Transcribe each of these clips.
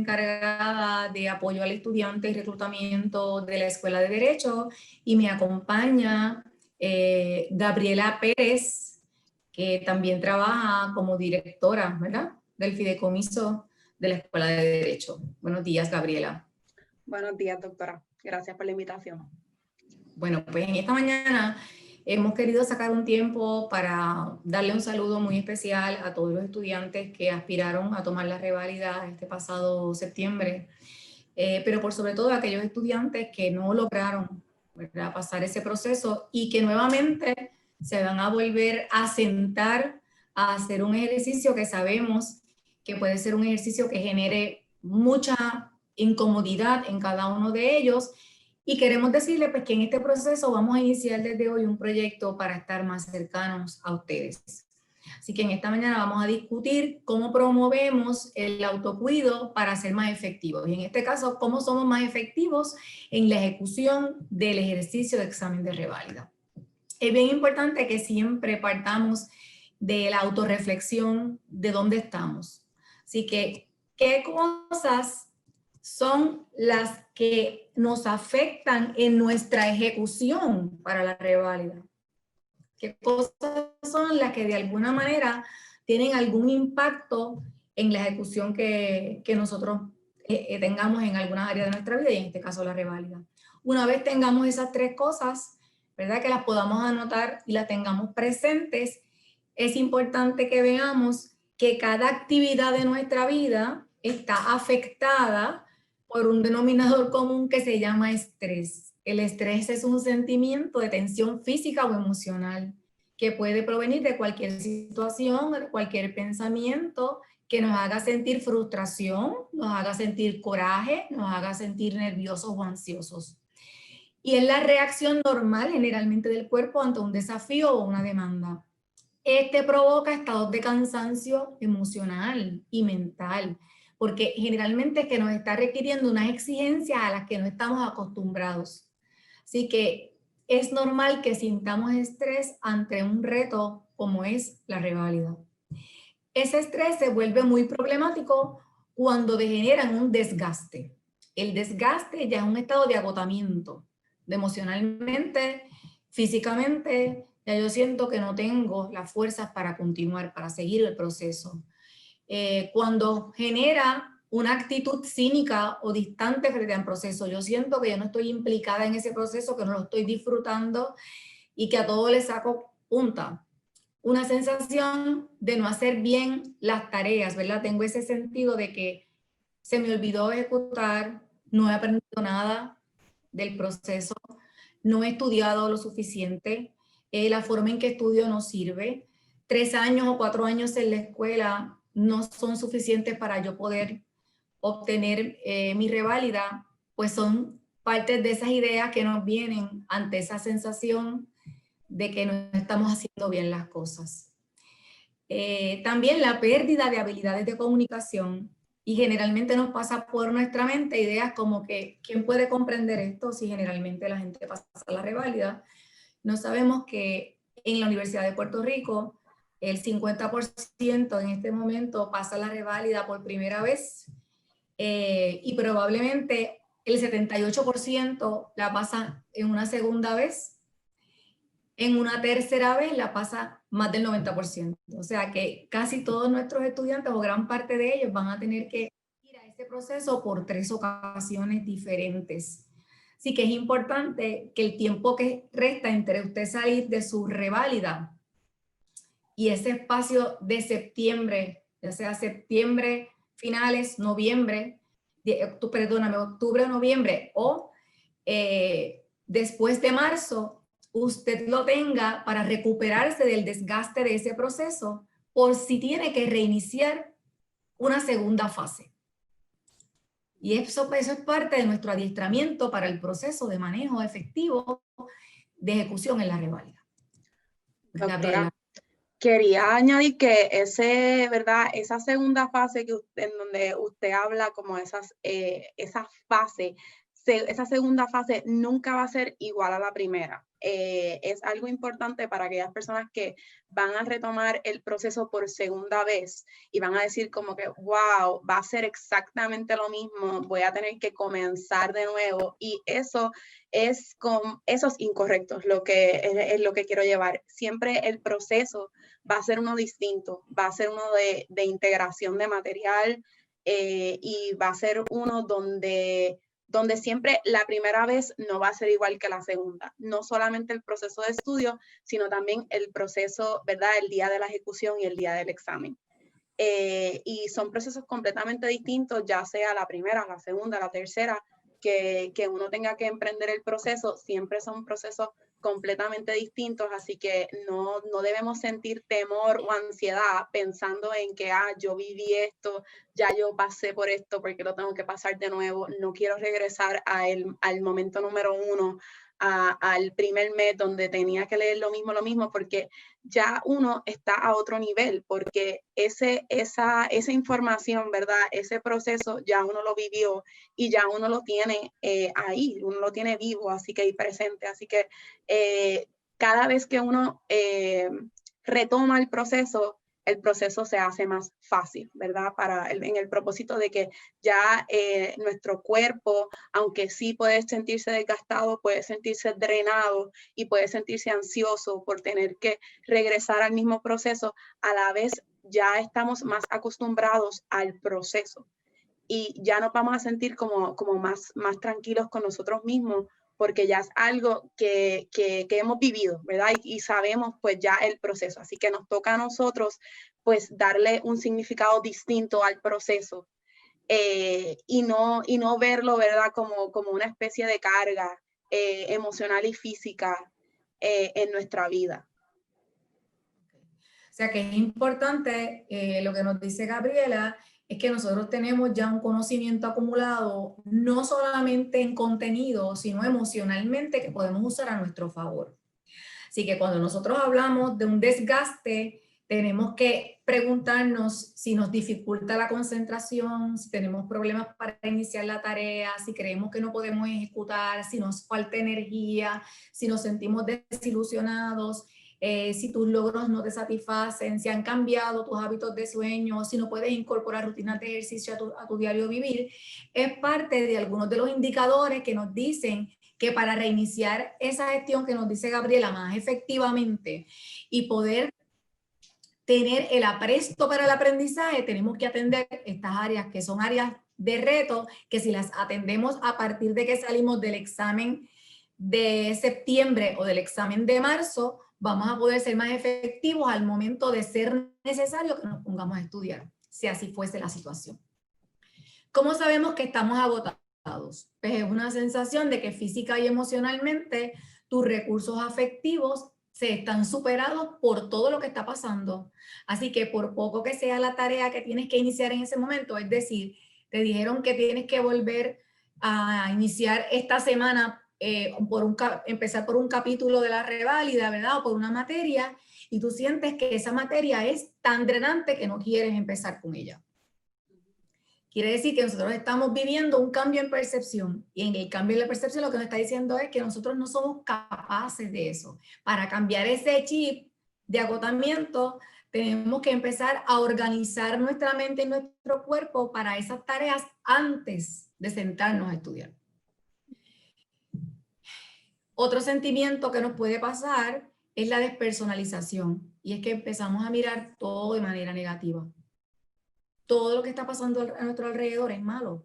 encargada de apoyo al estudiante y reclutamiento de la Escuela de Derecho, y me acompaña Gabriela Pérez, que también trabaja como directora, ¿verdad?, del fideicomiso de la Escuela de Derecho. Buenos días, Gabriela. Buenos días, doctora. Gracias por la invitación. Bueno, pues en esta mañana hemos querido sacar un tiempo para darle un saludo muy especial a todos los estudiantes que aspiraron a tomar la reválida este pasado septiembre, pero por sobre todo a aquellos estudiantes que no lograron, ¿verdad?, pasar ese proceso y que nuevamente se van a volver a sentar a hacer un ejercicio que sabemos que puede ser un ejercicio que genere mucha incomodidad en cada uno de ellos. Y queremos decirle pues, que en este proceso vamos a iniciar desde hoy un proyecto para estar más cercanos a ustedes. Así que en esta mañana vamos a discutir cómo promovemos el autocuido para ser más efectivos. Y en este caso, cómo somos más efectivos en la ejecución del ejercicio de examen de reválida. Es bien importante que siempre partamos de la autorreflexión de dónde estamos. Así que, ¿qué cosas son las que nos afectan en nuestra ejecución para la reválida? ¿Qué cosas son las que de alguna manera tienen algún impacto en la ejecución que nosotros tengamos en alguna área de nuestra vida, y en este caso la reválida? Una vez tengamos esas tres cosas, ¿verdad?, que las podamos anotar y las tengamos presentes, es importante que veamos que cada actividad de nuestra vida está afectada por un denominador común que se llama estrés. El estrés es un sentimiento de tensión física o emocional que puede provenir de cualquier situación, de cualquier pensamiento que nos haga sentir frustración, nos haga sentir coraje, nos haga sentir nerviosos o ansiosos. Y es la reacción normal generalmente del cuerpo ante un desafío o una demanda. Este provoca estados de cansancio emocional y mental, porque generalmente es que nos está requiriendo unas exigencias a las que no estamos acostumbrados. Así que es normal que sintamos estrés ante un reto como es la reválida. Ese estrés se vuelve muy problemático cuando degeneran un desgaste. El desgaste ya es un estado de agotamiento, de emocionalmente, físicamente. Ya yo siento que no tengo las fuerzas para continuar, para seguir el proceso. Cuando genera una actitud cínica o distante frente al proceso, yo siento que yo no estoy implicada en ese proceso, que no lo estoy disfrutando y que a todo le saco punta. Una sensación de no hacer bien las tareas, ¿verdad? Tengo ese sentido de que se me olvidó ejecutar, no he aprendido nada del proceso, no he estudiado lo suficiente, la forma en que estudio no sirve, 3 años o 4 años en la escuela no son suficientes para yo poder obtener mi reválida, pues son parte de esas ideas que nos vienen ante esa sensación de que no estamos haciendo bien las cosas. También la pérdida de habilidades de comunicación, y generalmente nos pasa por nuestra mente ideas como que ¿quién puede comprender esto si generalmente la gente pasa la reválida? No sabemos que en la Universidad de Puerto Rico el 50% en este momento pasa la reválida por primera vez, y probablemente el 78% la pasa en una segunda vez. En una tercera vez la pasa más del 90%. O sea que casi todos nuestros estudiantes, o gran parte de ellos, van a tener que ir a ese proceso por 3 ocasiones diferentes. Así que es importante que el tiempo que resta entre usted salir de su reválida y ese espacio de septiembre, ya sea septiembre, finales, noviembre, perdóname, octubre o noviembre, o después de marzo, usted lo tenga para recuperarse del desgaste de ese proceso, por si tiene que reiniciar una segunda fase. Y eso es parte de nuestro adiestramiento para el proceso de manejo efectivo de ejecución en la reválida. Doctora, quería añadir que esa segunda fase en donde usted habla como esa fase esa segunda fase nunca va a ser igual a la primera. Es algo importante para aquellas personas que van a retomar el proceso por segunda vez y van a decir como que, wow, va a ser exactamente lo mismo, voy a tener que comenzar de nuevo, y eso es con esos incorrectos, es lo que quiero llevar. Siempre el proceso va a ser uno distinto, va a ser uno de integración de material, y va a ser uno donde siempre la primera vez no va a ser igual que la segunda. No solamente el proceso de estudio, sino también el proceso, ¿verdad? El día de la ejecución y el día del examen. Y son procesos completamente distintos, ya sea la primera, la segunda, la tercera, que uno tenga que emprender el proceso, siempre son procesos completamente distintos, así que no debemos sentir temor o ansiedad pensando en que, yo viví esto, ya yo pasé por esto, porque lo tengo que pasar de nuevo, no quiero regresar al momento número 1, al primer mes donde tenía que leer lo mismo, porque ya uno está a otro nivel, porque esa información, ¿verdad? Ese proceso ya uno lo vivió y ya uno lo tiene ahí, uno lo tiene vivo, así que ahí presente. Así que cada vez que uno retoma el proceso se hace más fácil, ¿verdad? En el propósito de que ya nuestro cuerpo, aunque sí puede sentirse desgastado, puede sentirse drenado y puede sentirse ansioso por tener que regresar al mismo proceso, a la vez ya estamos más acostumbrados al proceso y ya nos vamos a sentir como más tranquilos con nosotros mismos, porque ya es algo que hemos vivido, ¿verdad? Y sabemos pues ya el proceso, así que nos toca a nosotros pues darle un significado distinto al proceso, y no verlo, ¿verdad? Como una especie de carga emocional y física en nuestra vida. O sea que es importante, lo que nos dice Gabriela, es que nosotros tenemos ya un conocimiento acumulado, no solamente en contenido, sino emocionalmente, que podemos usar a nuestro favor. Así que cuando nosotros hablamos de un desgaste, tenemos que preguntarnos si nos dificulta la concentración, si tenemos problemas para iniciar la tarea, si creemos que no podemos ejecutar, si nos falta energía, si nos sentimos desilusionados, si tus logros no te satisfacen, si han cambiado tus hábitos de sueño, si no puedes incorporar rutinas de ejercicio a tu diario vivir. Es parte de algunos de los indicadores que nos dicen que para reiniciar esa gestión que nos dice Gabriela más efectivamente y poder tener el apresto para el aprendizaje, tenemos que atender estas áreas que son áreas de reto, que si las atendemos a partir de que salimos del examen de septiembre o del examen de marzo, vamos a poder ser más efectivos al momento de ser necesario que nos pongamos a estudiar, si así fuese la situación. ¿Cómo sabemos que estamos agotados? Pues es una sensación de que física y emocionalmente tus recursos afectivos se están superados por todo lo que está pasando. Así que por poco que sea la tarea que tienes que iniciar en ese momento, es decir, te dijeron que tienes que volver a iniciar esta semana, empezar por un capítulo de la reválida, ¿verdad? O por una materia, y tú sientes que esa materia es tan drenante que no quieres empezar con ella. Quiere decir que nosotros estamos viviendo un cambio en percepción, y en el cambio en la percepción lo que nos está diciendo es que nosotros no somos capaces de eso. Para cambiar ese chip de agotamiento, tenemos que empezar a organizar nuestra mente y nuestro cuerpo para esas tareas antes de sentarnos a estudiar. Otro sentimiento que nos puede pasar es la despersonalización, y es que empezamos a mirar todo de manera negativa. Todo lo que está pasando a nuestro alrededor es malo.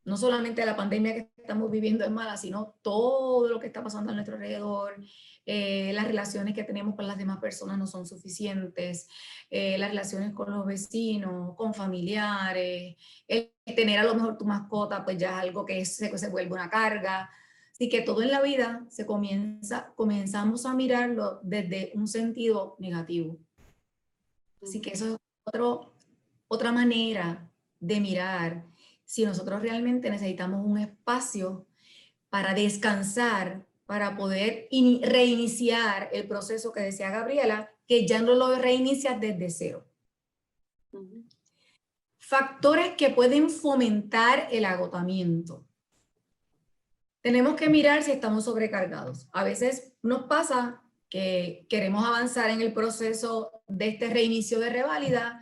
No solamente la pandemia que estamos viviendo es mala, sino todo lo que está pasando a nuestro alrededor. Las relaciones que tenemos con las demás personas no son suficientes. Las relaciones con los vecinos, con familiares. El tener a lo mejor tu mascota, pues ya es algo que se vuelve una carga. Así que todo en la vida comenzamos a mirarlo desde un sentido negativo. Así que eso es otra manera de mirar si nosotros realmente necesitamos un espacio para descansar, para poder reiniciar el proceso que decía Gabriela, que ya no lo reinicias desde cero. Factores que pueden fomentar el agotamiento. tenemos que mirar si estamos sobrecargados. A veces nos pasa que queremos avanzar en el proceso de este reinicio de reválida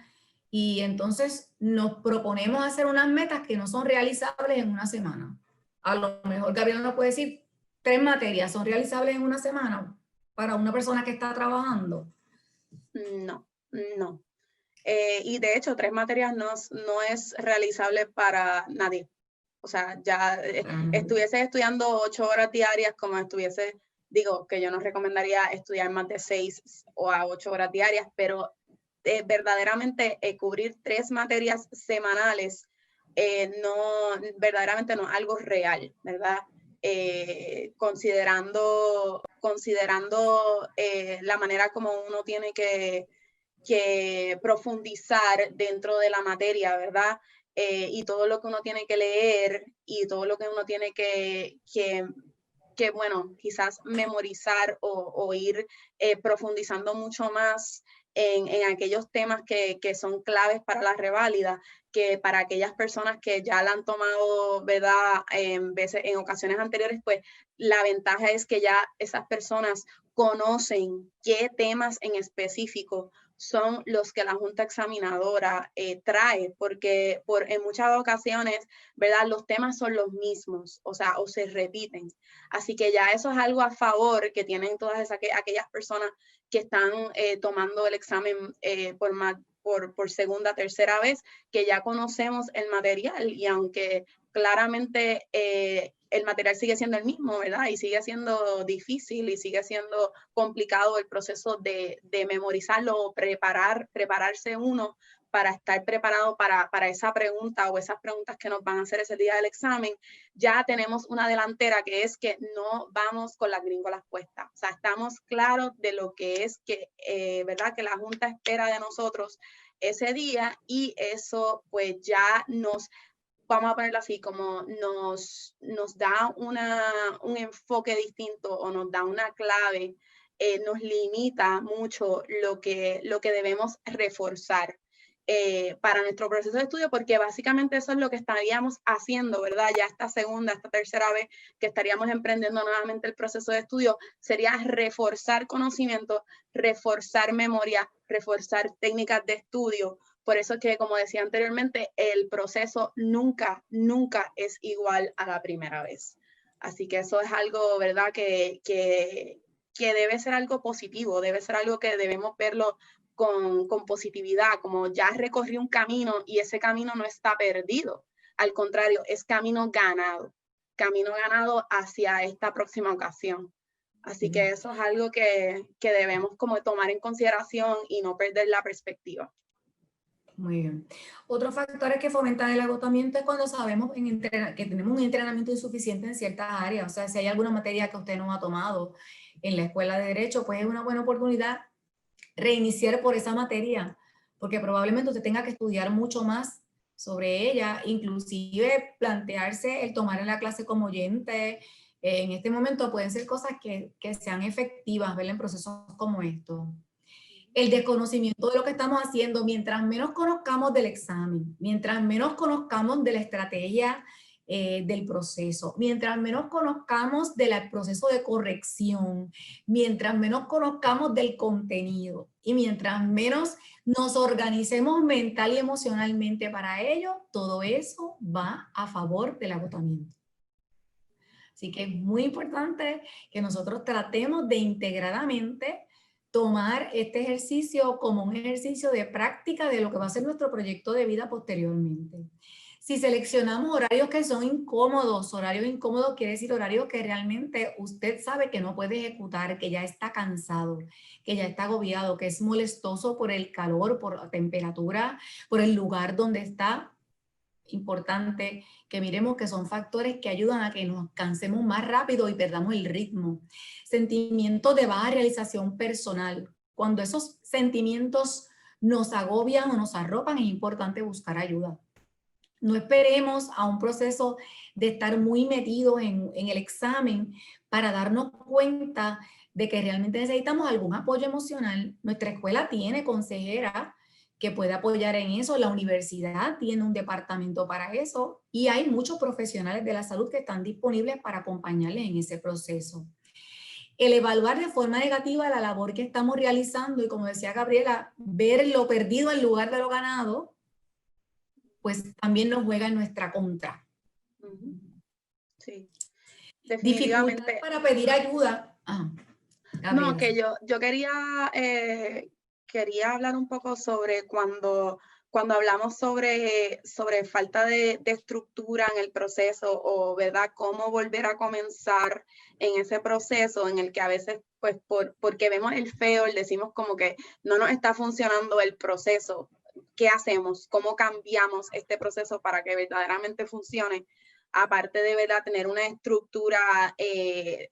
y entonces nos proponemos hacer unas metas que no son realizables en una semana. A lo mejor Gabriela nos puede decir, 3 materias son realizables en una semana para una persona que está trabajando. No, no. Y de hecho, 3 materias no es realizable para nadie. O sea, ya estuviese estudiando 8 horas diarias, como estuviese, digo, que yo no recomendaría estudiar más de 6 o a 8 horas diarias, pero verdaderamente cubrir 3 materias semanales verdaderamente no es algo real, ¿verdad? Considerando la manera como uno tiene que profundizar dentro de la materia, ¿verdad? Y todo lo que uno tiene que leer y todo lo que uno tiene que bueno, quizás memorizar o ir profundizando mucho más en aquellos temas que son claves para la reválida, que para aquellas personas que ya la han tomado, ¿verdad? En ocasiones anteriores, pues la ventaja es que ya esas personas conocen qué temas en específico son los que la Junta Examinadora trae, porque en muchas ocasiones, ¿verdad? Los temas son los mismos, o sea, o se repiten. Así que ya eso es algo a favor que tienen todas aquellas personas que están tomando el examen por segunda, tercera vez, que ya conocemos el material y aunque claramente el material sigue siendo el mismo, ¿verdad? Y sigue siendo difícil y sigue siendo complicado el proceso de memorizarlo o prepararse uno para estar preparado para esa pregunta o esas preguntas que nos van a hacer ese día del examen, ya tenemos una delantera que es que no vamos con las gringolas puestas. O sea, estamos claros de lo que es que, ¿verdad? Que la Junta espera de nosotros ese día y eso pues ya vamos a ponerlo así, como nos da un enfoque distinto o nos da una clave, nos limita mucho lo que debemos reforzar para nuestro proceso de estudio, porque básicamente eso es lo que estaríamos haciendo, ¿verdad? Ya esta tercera vez que estaríamos emprendiendo nuevamente el proceso de estudio, sería reforzar conocimiento, reforzar memoria, reforzar técnicas de estudio. Por eso que, como decía anteriormente, el proceso nunca es igual a la primera vez. Así que eso es algo, ¿verdad? Que debe ser algo positivo, debe ser algo que debemos verlo con positividad, como ya recorrí un camino y ese camino no está perdido. Al contrario, es camino ganado hacia esta próxima ocasión. Así que eso es algo que debemos como tomar en consideración y no perder la perspectiva. Muy bien. Otros factores que fomentan el agotamiento es cuando sabemos que tenemos un entrenamiento insuficiente en ciertas áreas. O sea, si hay alguna materia que usted no ha tomado en la escuela de Derecho, pues es una buena oportunidad reiniciar por esa materia, porque probablemente usted tenga que estudiar mucho más sobre ella, inclusive plantearse el tomar en la clase como oyente. En este momento pueden ser cosas que sean efectivas, ¿verdad? En procesos como estos. El desconocimiento de lo que estamos haciendo, mientras menos conozcamos del examen, mientras menos conozcamos de la estrategia del proceso, mientras menos conozcamos del proceso de corrección, mientras menos conozcamos del contenido y mientras menos nos organicemos mental y emocionalmente para ello, todo eso va a favor del agotamiento. Así que es muy importante que nosotros tratemos de integradamente tomar este ejercicio como un ejercicio de práctica de lo que va a ser nuestro proyecto de vida posteriormente. Si seleccionamos horarios que son incómodos, horarios incómodos quiere decir horarios que realmente usted sabe que no puede ejecutar, que ya está cansado, que ya está agobiado, que es molestoso por el calor, por la temperatura, por el lugar donde está. Importante que miremos que son factores que ayudan a que nos cansemos más rápido y perdamos el ritmo. Sentimientos de baja realización personal. Cuando esos sentimientos nos agobian o nos arropan, es importante buscar ayuda. No esperemos a un proceso de estar muy metidos en el examen para darnos cuenta de que realmente necesitamos algún apoyo emocional. Nuestra escuela tiene consejeras que puede apoyar en eso. La universidad tiene un departamento para eso y hay muchos profesionales de la salud que están disponibles para acompañarles en ese proceso. El evaluar de forma negativa la labor que estamos realizando y, como decía Gabriela, ver lo perdido en lugar de lo ganado, pues también nos juega en nuestra contra. Sí, Dificultad definitivamente. para pedir ayuda. No, que yo quería hablar un poco sobre cuando hablamos sobre falta de estructura en el proceso o, ¿verdad?, cómo volver a comenzar en ese proceso en el que a veces, pues, porque vemos el feo, decimos como que no nos está funcionando el proceso. ¿Qué hacemos? ¿Cómo cambiamos este proceso para que verdaderamente funcione? Aparte de, ¿verdad?, tener una estructura y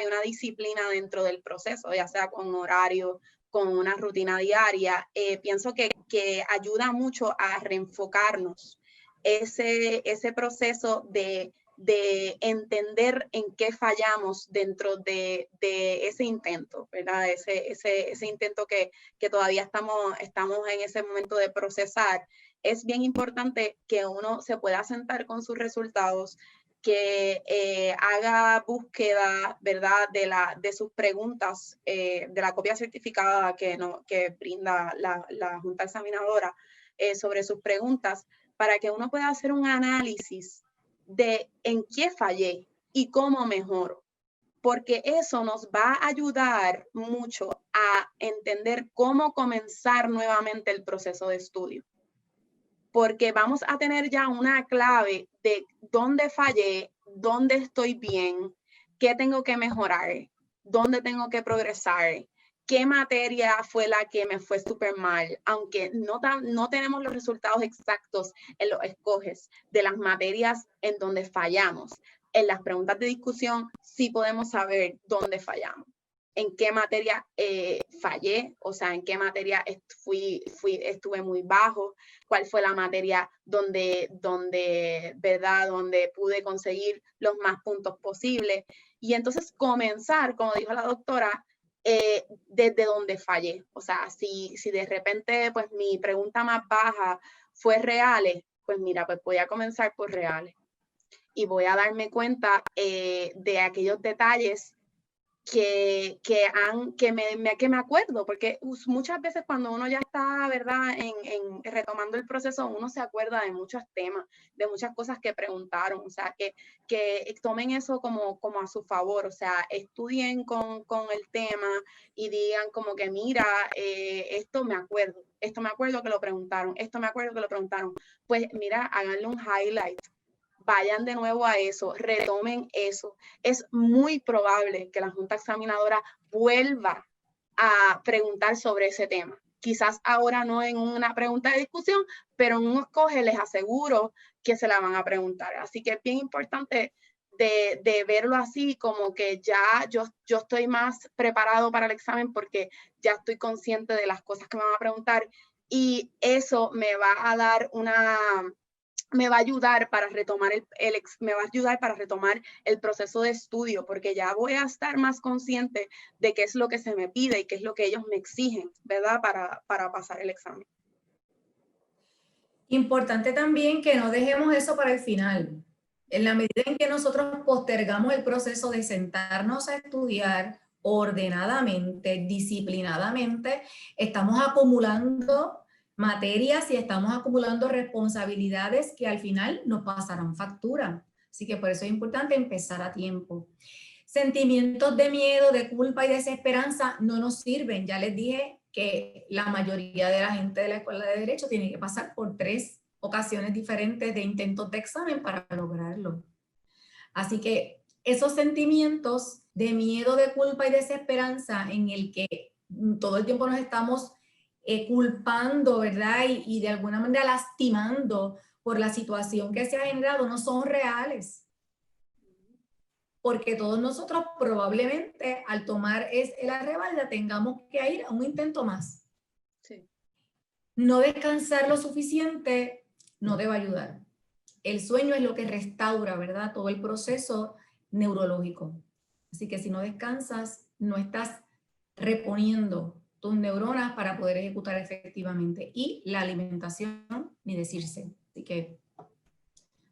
una disciplina dentro del proceso, ya sea con horario, con una rutina diaria, pienso que ayuda mucho a reenfocarnos ese proceso de entender en qué fallamos dentro de ese intento, ¿verdad? Ese intento que todavía estamos en ese momento de procesar. Es bien importante que uno se pueda sentar con sus resultados, que haga búsqueda, ¿verdad?, de sus preguntas, de la copia certificada que brinda la Junta Examinadora sobre sus preguntas, para que uno pueda hacer un análisis de en qué fallé y cómo mejoro, porque eso nos va a ayudar mucho a entender cómo comenzar nuevamente el proceso de estudio, porque vamos a tener ya una clave de dónde fallé, dónde estoy bien, qué tengo que mejorar, dónde tengo que progresar, qué materia fue la que me fue súper mal, aunque no tenemos los resultados exactos en los escoges de las materias en donde fallamos. En las preguntas de discusión sí podemos saber dónde fallamos, en qué materia fallé, o sea, en qué materia estuve muy bajo, cuál fue la materia donde pude conseguir los más puntos posibles. Y entonces comenzar, como dijo la doctora, desde donde fallé. O sea, si de repente pues mi pregunta más baja fue reales, pues mira, pues voy a comenzar por reales. Y voy a darme cuenta de aquellos detalles que me acuerdo, porque muchas veces cuando uno ya está, ¿verdad?, en retomando el proceso, uno se acuerda de muchos temas, de muchas cosas que preguntaron, o sea, que tomen eso como a su favor, o sea, estudien con el tema y digan como que mira, esto me acuerdo que lo preguntaron, pues mira, háganle un highlight, vayan de nuevo a eso, retomen eso. Es muy probable que la Junta Examinadora vuelva a preguntar sobre ese tema. Quizás ahora no en una pregunta de discusión, pero en un escoge les aseguro que se la van a preguntar. Así que es bien importante de verlo así, como que ya yo estoy más preparado para el examen porque ya estoy consciente de las cosas que me van a preguntar y eso me va a dar me va a ayudar para retomar el proceso de estudio, porque ya voy a estar más consciente de qué es lo que se me pide y qué es lo que ellos me exigen, ¿verdad?, para pasar el examen. Importante también que no dejemos eso para el final. En la medida en que nosotros postergamos el proceso de sentarnos a estudiar ordenadamente, disciplinadamente, estamos acumulando materias y estamos acumulando responsabilidades que al final nos pasarán factura. Así que por eso es importante empezar a tiempo. Sentimientos de miedo, de culpa y desesperanza no nos sirven. Ya les dije que la mayoría de la gente de la Escuela de Derecho tiene que pasar por 3 ocasiones diferentes de intentos de examen para lograrlo. Así que esos sentimientos de miedo, de culpa y desesperanza en el que todo el tiempo nos estamos culpando, ¿verdad? Y de alguna manera lastimando por la situación que se ha generado, no son reales. Porque todos nosotros probablemente al tomar la reválida tengamos que ir a un intento más. Sí. No descansar lo suficiente no te va a ayudar. El sueño es lo que restaura, ¿verdad?, todo el proceso neurológico. Así que si no descansas, no estás reponiendo tus neuronas para poder ejecutar efectivamente. Y la alimentación, ni decirse. Así que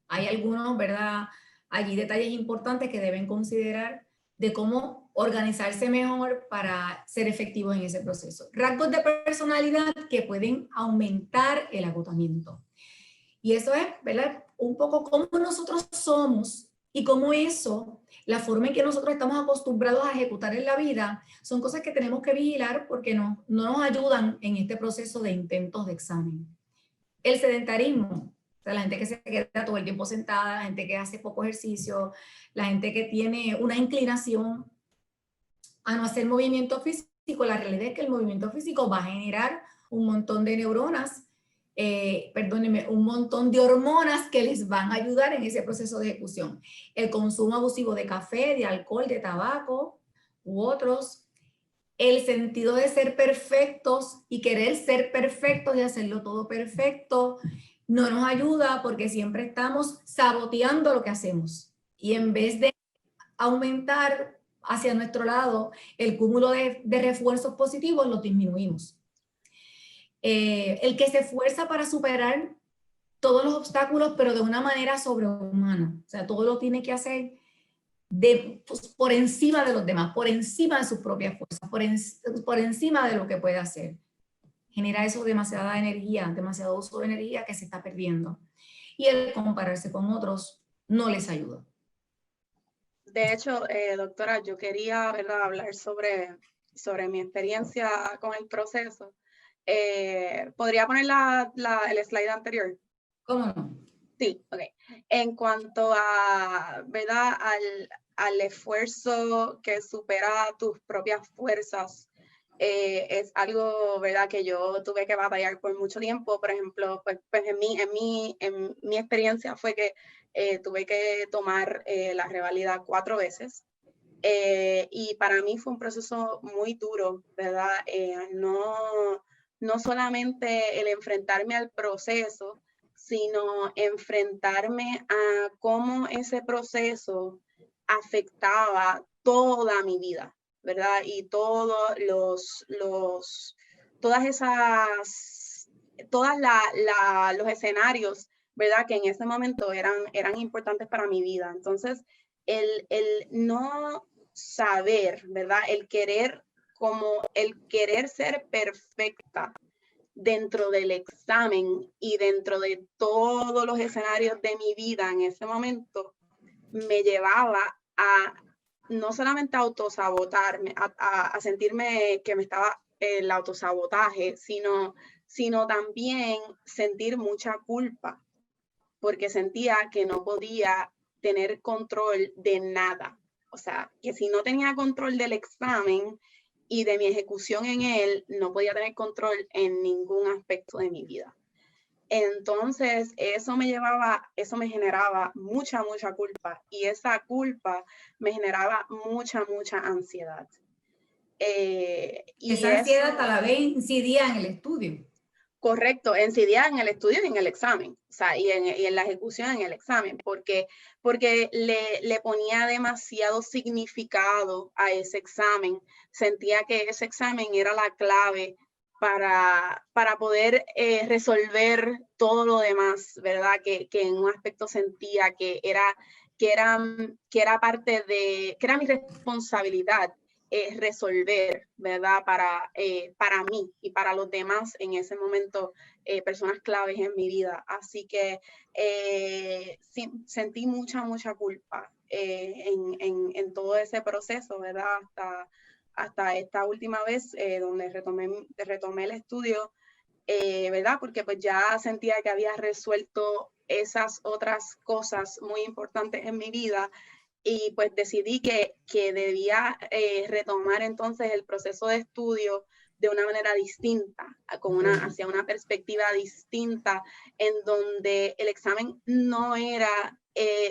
hay algunos, ¿verdad? Allí detalles importantes que deben considerar de cómo organizarse mejor para ser efectivos en ese proceso. Rasgos de personalidad que pueden aumentar el agotamiento. Y eso es, ¿verdad? Un poco cómo nosotros somos y cómo eso, la forma en que nosotros estamos acostumbrados a ejecutar en la vida, son cosas que tenemos que vigilar porque no nos ayudan en este proceso de intentos de examen. El sedentarismo, o sea, la gente que se queda todo el tiempo sentada, la gente que hace poco ejercicio, la gente que tiene una inclinación a no hacer movimiento físico, la realidad es que el movimiento físico va a generar un montón de neuronas, perdónenme, un montón de hormonas que les van a ayudar en ese proceso de ejecución. El consumo abusivo de café, de alcohol, de tabaco u otros. El sentido de ser perfectos y querer ser perfectos y hacerlo todo perfecto no nos ayuda porque siempre estamos saboteando lo que hacemos. Y en vez de aumentar hacia nuestro lado el cúmulo de refuerzos positivos, los disminuimos. El que se esfuerza para superar todos los obstáculos, pero de una manera sobrehumana. O sea, todo lo tiene que hacer pues, por encima de los demás, por encima de sus propias fuerzas, por encima de lo que puede hacer. Genera eso demasiada energía, demasiado uso de energía que se está perdiendo. Y el compararse con otros no les ayuda. De hecho, doctora, yo quería, ¿verdad?, hablar sobre mi experiencia con el proceso. ¿Podría poner el slide anterior? ¿Cómo no? Sí, ok. En cuanto a, ¿verdad?, al esfuerzo que supera tus propias fuerzas, es algo, ¿verdad?, que yo tuve que batallar por mucho tiempo. Por ejemplo, pues en mi experiencia fue que tuve que tomar la reválida 4 veces. Y para mí fue un proceso muy duro, ¿verdad? No solamente el enfrentarme al proceso, sino enfrentarme a cómo ese proceso afectaba toda mi vida, ¿verdad? Y todas los escenarios, ¿verdad? Que en ese momento eran importantes para mi vida. Entonces, el no saber, ¿verdad? El querer ser perfecta dentro del examen y dentro de todos los escenarios de mi vida en ese momento, me llevaba a no solamente a autosabotarme, a sentirme que me estaba el autosabotaje, sino también sentir mucha culpa, porque sentía que no podía tener control de nada. O sea, que si no tenía control del examen y de mi ejecución en él, no podía tener control en ningún aspecto de mi vida. Entonces, eso me generaba mucha culpa, y esa culpa me generaba mucha ansiedad. Esa ansiedad a la vez incidía en el estudio. Correcto, incidía en el estudio y en el examen, o sea, y en la ejecución en el examen, porque le ponía demasiado significado a ese examen. Sentía que ese examen era la clave para poder resolver todo lo demás, ¿verdad? Que en un aspecto sentía que era parte de, que era mi responsabilidad resolver, ¿verdad? Para mí y para los demás en ese momento, personas claves en mi vida. Así que sí, sentí mucha culpa en todo ese proceso, ¿verdad? Hasta esta última vez donde retomé el estudio, ¿verdad? Porque pues ya sentía que había resuelto esas otras cosas muy importantes en mi vida. Y pues decidí que debía retomar entonces el proceso de estudio de una manera distinta, hacia una perspectiva distinta, en donde el examen no era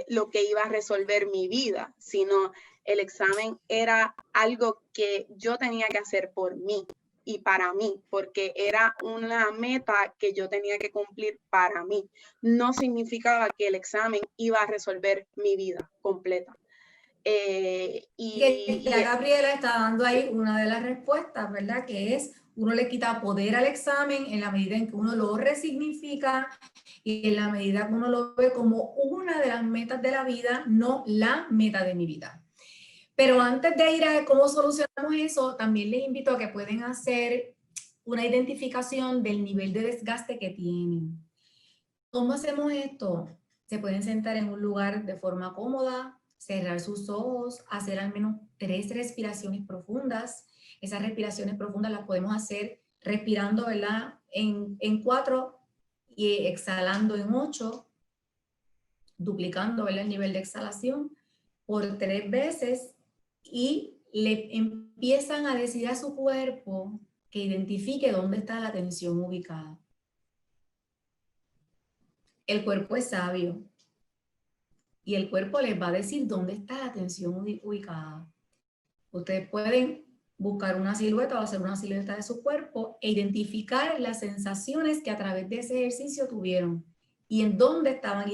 lo que iba a resolver mi vida, sino el examen era algo que yo tenía que hacer por mí y para mí, porque era una meta que yo tenía que cumplir para mí. No significaba que el examen iba a resolver mi vida completa. Y Gabriela está dando ahí una de las respuestas, ¿verdad? Que es uno le quita poder al examen en la medida en que uno lo resignifica y en la medida que uno lo ve como una de las metas de la vida, no la meta de mi vida. Pero antes de ir a cómo solucionamos eso, también les invito a que pueden hacer una identificación del nivel de desgaste que tienen. ¿Cómo hacemos esto? Se pueden sentar en un lugar de forma cómoda, cerrar sus ojos, hacer al menos 3 respiraciones profundas. Esas respiraciones profundas las podemos hacer respirando, ¿verdad? En 4 y exhalando en 8, duplicando, ¿verdad? El nivel de exhalación por 3 veces y le empiezan a decir a su cuerpo que identifique dónde está la tensión ubicada. El cuerpo es sabio y el cuerpo les va a decir dónde está la tensión ubicada. Ustedes pueden buscar una silueta o hacer una silueta de su cuerpo e identificar las sensaciones que a través de ese ejercicio tuvieron y en dónde estaban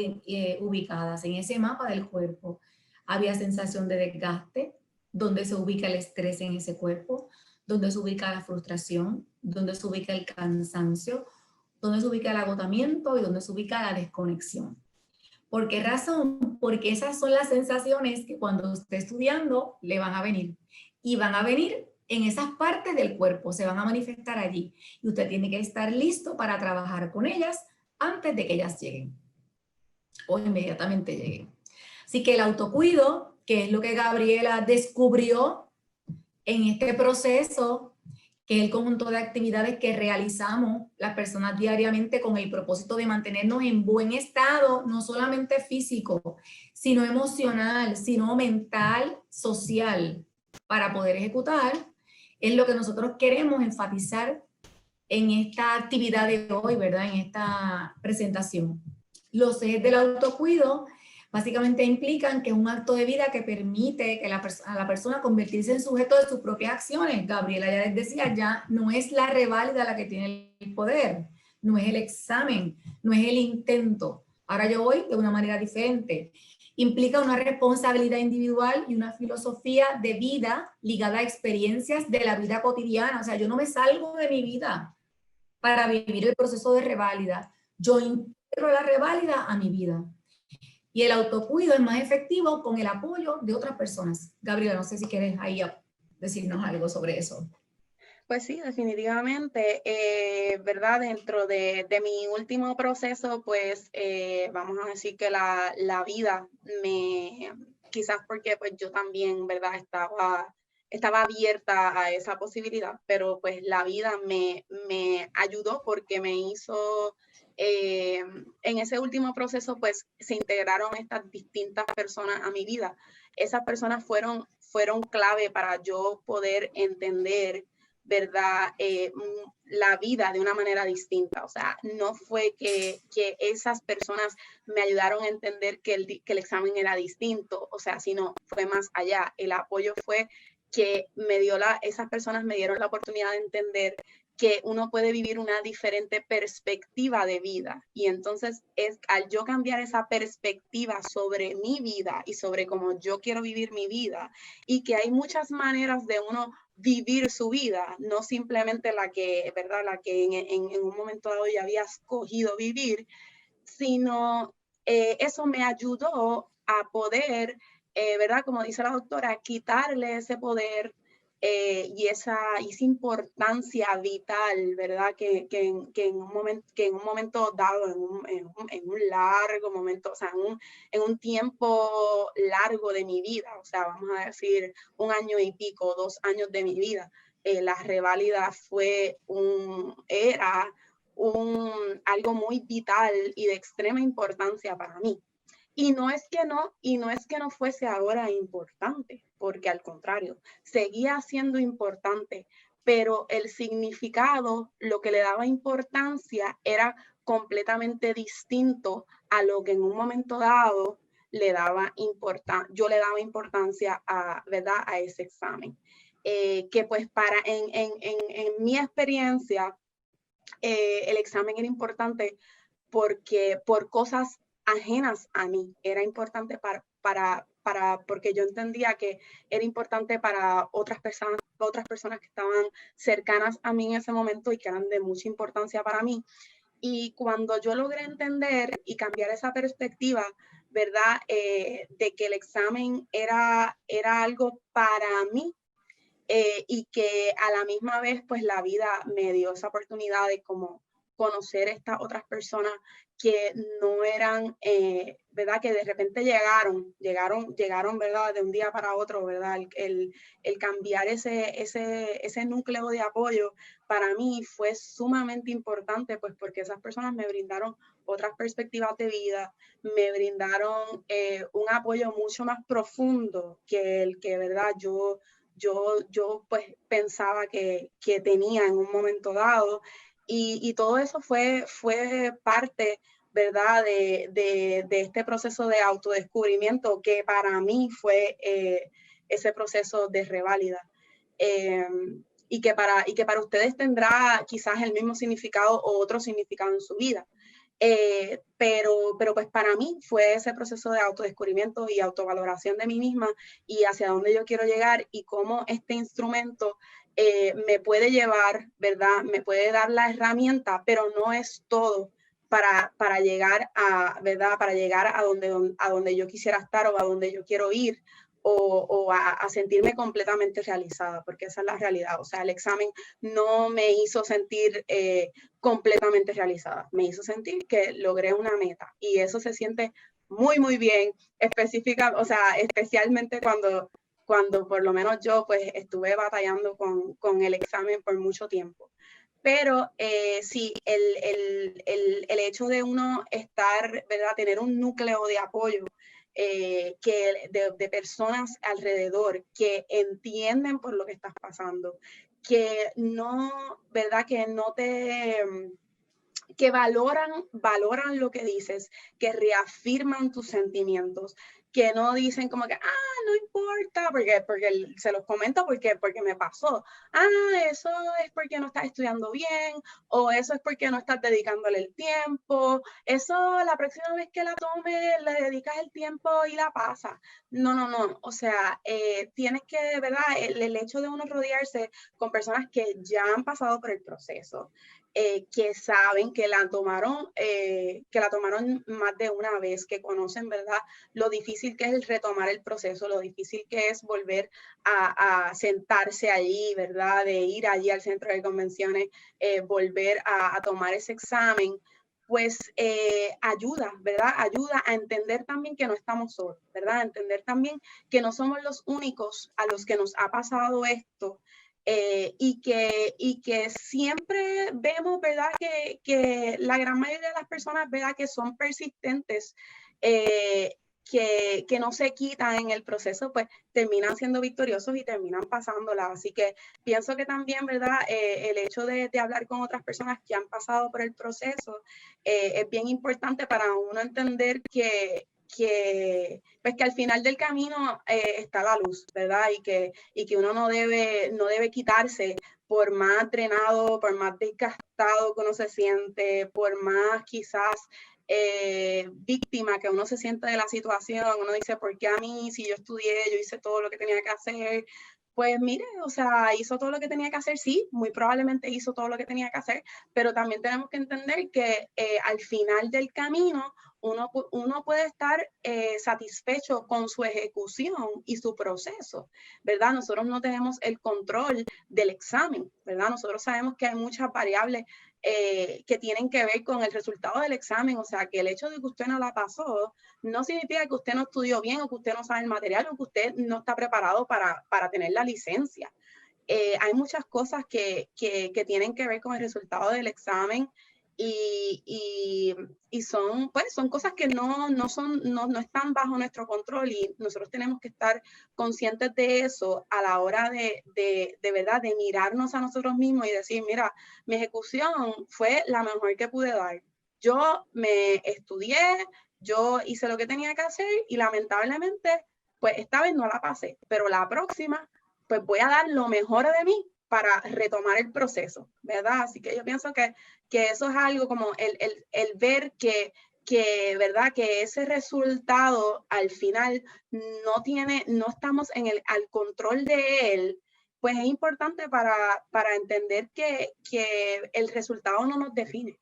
ubicadas en ese mapa del cuerpo. Había sensación de desgaste, dónde se ubica el estrés en ese cuerpo, dónde se ubica la frustración, dónde se ubica el cansancio, dónde se ubica el agotamiento y dónde se ubica la desconexión. ¿Por qué razón? Porque esas son las sensaciones que cuando esté estudiando le van a venir. Y van a venir en esas partes del cuerpo, se van a manifestar allí. Y usted tiene que estar listo para trabajar con ellas antes de que ellas lleguen o inmediatamente lleguen. Así que el autocuido, que es lo que Gabriela descubrió en este proceso, que es el conjunto de actividades que realizamos las personas diariamente con el propósito de mantenernos en buen estado, no solamente físico, sino emocional, sino mental, social, para poder ejecutar, es lo que nosotros queremos enfatizar en esta actividad de hoy, ¿verdad? En esta presentación. Los ejes del autocuido básicamente implican que es un acto de vida que permite que a la persona convertirse en sujeto de sus propias acciones. Gabriela ya les decía, ya no es la reválida la que tiene el poder, no es el examen, no es el intento. Ahora yo voy de una manera diferente. Implica una responsabilidad individual y una filosofía de vida ligada a experiencias de la vida cotidiana. O sea, yo no me salgo de mi vida para vivir el proceso de reválida. Yo integro la reválida a mi vida. Y el autocuido es más efectivo con el apoyo de otras personas. Gabriela, no sé si quieres ahí decirnos algo sobre eso. Pues sí, definitivamente, ¿verdad? Dentro de mi último proceso, pues vamos a decir que la vida quizás porque pues yo también, ¿verdad? Estaba abierta a esa posibilidad, pero pues la vida me ayudó porque me hizo, en ese último proceso, pues se integraron estas distintas personas a mi vida. Esas personas fueron clave para yo poder entender, ¿verdad? La vida de una manera distinta. O sea, no fue que esas personas me ayudaron a entender que el examen era distinto, o sea, sino fue más allá. El apoyo fue que esas personas me dieron la oportunidad de entender que uno puede vivir una diferente perspectiva de vida. Y entonces al yo cambiar esa perspectiva sobre mi vida y sobre cómo yo quiero vivir mi vida, y que hay muchas maneras de uno vivir su vida, no simplemente la que, ¿verdad? La que en un momento dado ya había escogido vivir, sino eso me ayudó a poder, ¿verdad? Como dice la doctora, quitarle ese poder y esa importancia vital, ¿verdad? Que en un momento dado, en un largo momento, o sea, en un tiempo largo de mi vida, o sea, vamos a decir 1 año y pico, 2 años de mi vida, la reválida era algo muy vital y de extrema importancia para mí. Y no es que no fuese ahora importante, porque al contrario, seguía siendo importante, pero el significado, lo que le daba importancia era completamente distinto a lo que en un momento dado yo le daba importancia ¿verdad? A ese examen. Que pues en mi experiencia, el examen era importante porque por cosas ajenas a mí. Era importante porque yo entendía que era importante para otras personas que estaban cercanas a mí en ese momento y que eran de mucha importancia para mí. Y cuando yo logré entender y cambiar esa perspectiva, ¿verdad? De que el examen era algo para mí, y que a la misma vez pues la vida me dio esa oportunidad de como conocer estas otras personas que no eran, ¿verdad? Que de repente llegaron, ¿verdad? De un día para otro, ¿verdad? El cambiar ese núcleo de apoyo para mí fue sumamente importante, pues porque esas personas me brindaron otras perspectivas de vida, me brindaron un apoyo mucho más profundo que el que, ¿verdad? Yo pues pensaba que tenía en un momento dado, y todo eso fue parte, ¿verdad? De este proceso de autodescubrimiento que para mí fue ese proceso de reválida. Y que para ustedes tendrá quizás el mismo significado o otro significado en su vida. Pero pues para mí fue ese proceso de autodescubrimiento y autovaloración de mí misma y hacia dónde yo quiero llegar y cómo este instrumento me puede llevar, ¿verdad? Me puede dar la herramienta, pero no es todo para llegar a, ¿verdad? Para llegar a donde yo quisiera estar o a donde yo quiero ir, o a sentirme completamente realizada, porque esa es la realidad. O sea, el examen no me hizo sentir completamente realizada, me hizo sentir que logré una meta, y eso se siente muy, muy bien, o sea, especialmente cuando por lo menos yo pues estuve batallando con el examen por mucho tiempo. Pero sí, el hecho de uno estar, ¿verdad? Tener un núcleo de apoyo, de personas alrededor que entienden por lo que estás pasando, que no, ¿verdad? Que valoran lo que dices, que reafirman tus sentimientos, que no dicen como que, no importa, porque se los comento porque me pasó. Eso es porque no estás estudiando bien, o eso es porque no estás dedicándole el tiempo, eso la próxima vez que la tomes, le dedicas el tiempo y la pasas. No, o sea, tienes que, ¿verdad? El hecho de uno rodearse con personas que ya han pasado por el proceso, que saben que la tomaron más de una vez, que conocen, ¿verdad? Lo difícil que es el retomar el proceso, lo difícil que es volver a sentarse allí, ¿verdad? De ir allí al centro de convenciones, volver a tomar ese examen, pues ayuda, ¿verdad? Ayuda a entender también que no estamos solos, ¿verdad? A entender también que no somos los únicos a los que nos ha pasado esto. Y que siempre vemos, ¿verdad? Que la gran mayoría de las personas, ¿verdad? Que son persistentes, que no se quitan en el proceso, pues terminan siendo victoriosos y terminan pasándola. Así que pienso que también, ¿verdad? El hecho de hablar con otras personas que han pasado por el proceso es bien importante para uno entender pues que al final del camino está la luz, ¿verdad? Y que uno no debe quitarse, por más drenado, por más desgastado que uno se siente, por más quizás víctima que uno se siente de la situación. Uno dice, ¿por qué a mí? Si yo estudié, yo hice todo lo que tenía que hacer. Pues mire, o sea, hizo todo lo que tenía que hacer, sí, muy probablemente hizo todo lo que tenía que hacer, pero también tenemos que entender que al final del camino uno puede estar satisfecho con su ejecución y su proceso, ¿verdad? Nosotros no tenemos el control del examen, ¿verdad? Nosotros sabemos que hay muchas variables que tienen que ver con el resultado del examen. O sea, que el hecho de que usted no la pasó no significa que usted no estudió bien, o que usted no sabe el material, o que usted no está preparado para tener la licencia. Hay muchas cosas que tienen que ver con el resultado del examen, y son cosas que no están bajo nuestro control, y nosotros tenemos que estar conscientes de eso a la hora de verdad, de mirarnos a nosotros mismos y decir, mira, mi ejecución fue la mejor que pude dar. Yo me estudié, yo hice lo que tenía que hacer, y lamentablemente, pues esta vez no la pasé, pero la próxima, pues voy a dar lo mejor de mí para retomar el proceso, ¿verdad? Así que yo pienso que eso es algo como el ver que ¿verdad? Que ese resultado al final no estamos al control de él, pues es importante para entender que el resultado no nos define,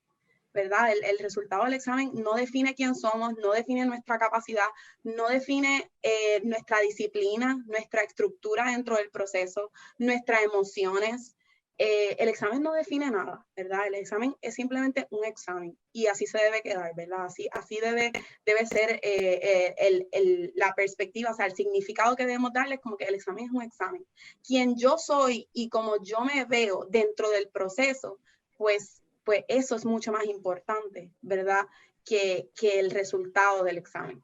¿verdad? El resultado del examen no define quién somos, no define nuestra capacidad, no define nuestra disciplina, nuestra estructura dentro del proceso, nuestras emociones. El examen no define nada, ¿verdad? El examen es simplemente un examen y así se debe quedar, ¿verdad? Así debe ser la perspectiva, o sea, el significado que debemos darle es como que el examen es un examen. Quien yo soy y como yo me veo dentro del proceso, pues eso es mucho más importante, ¿verdad? Que el resultado del examen.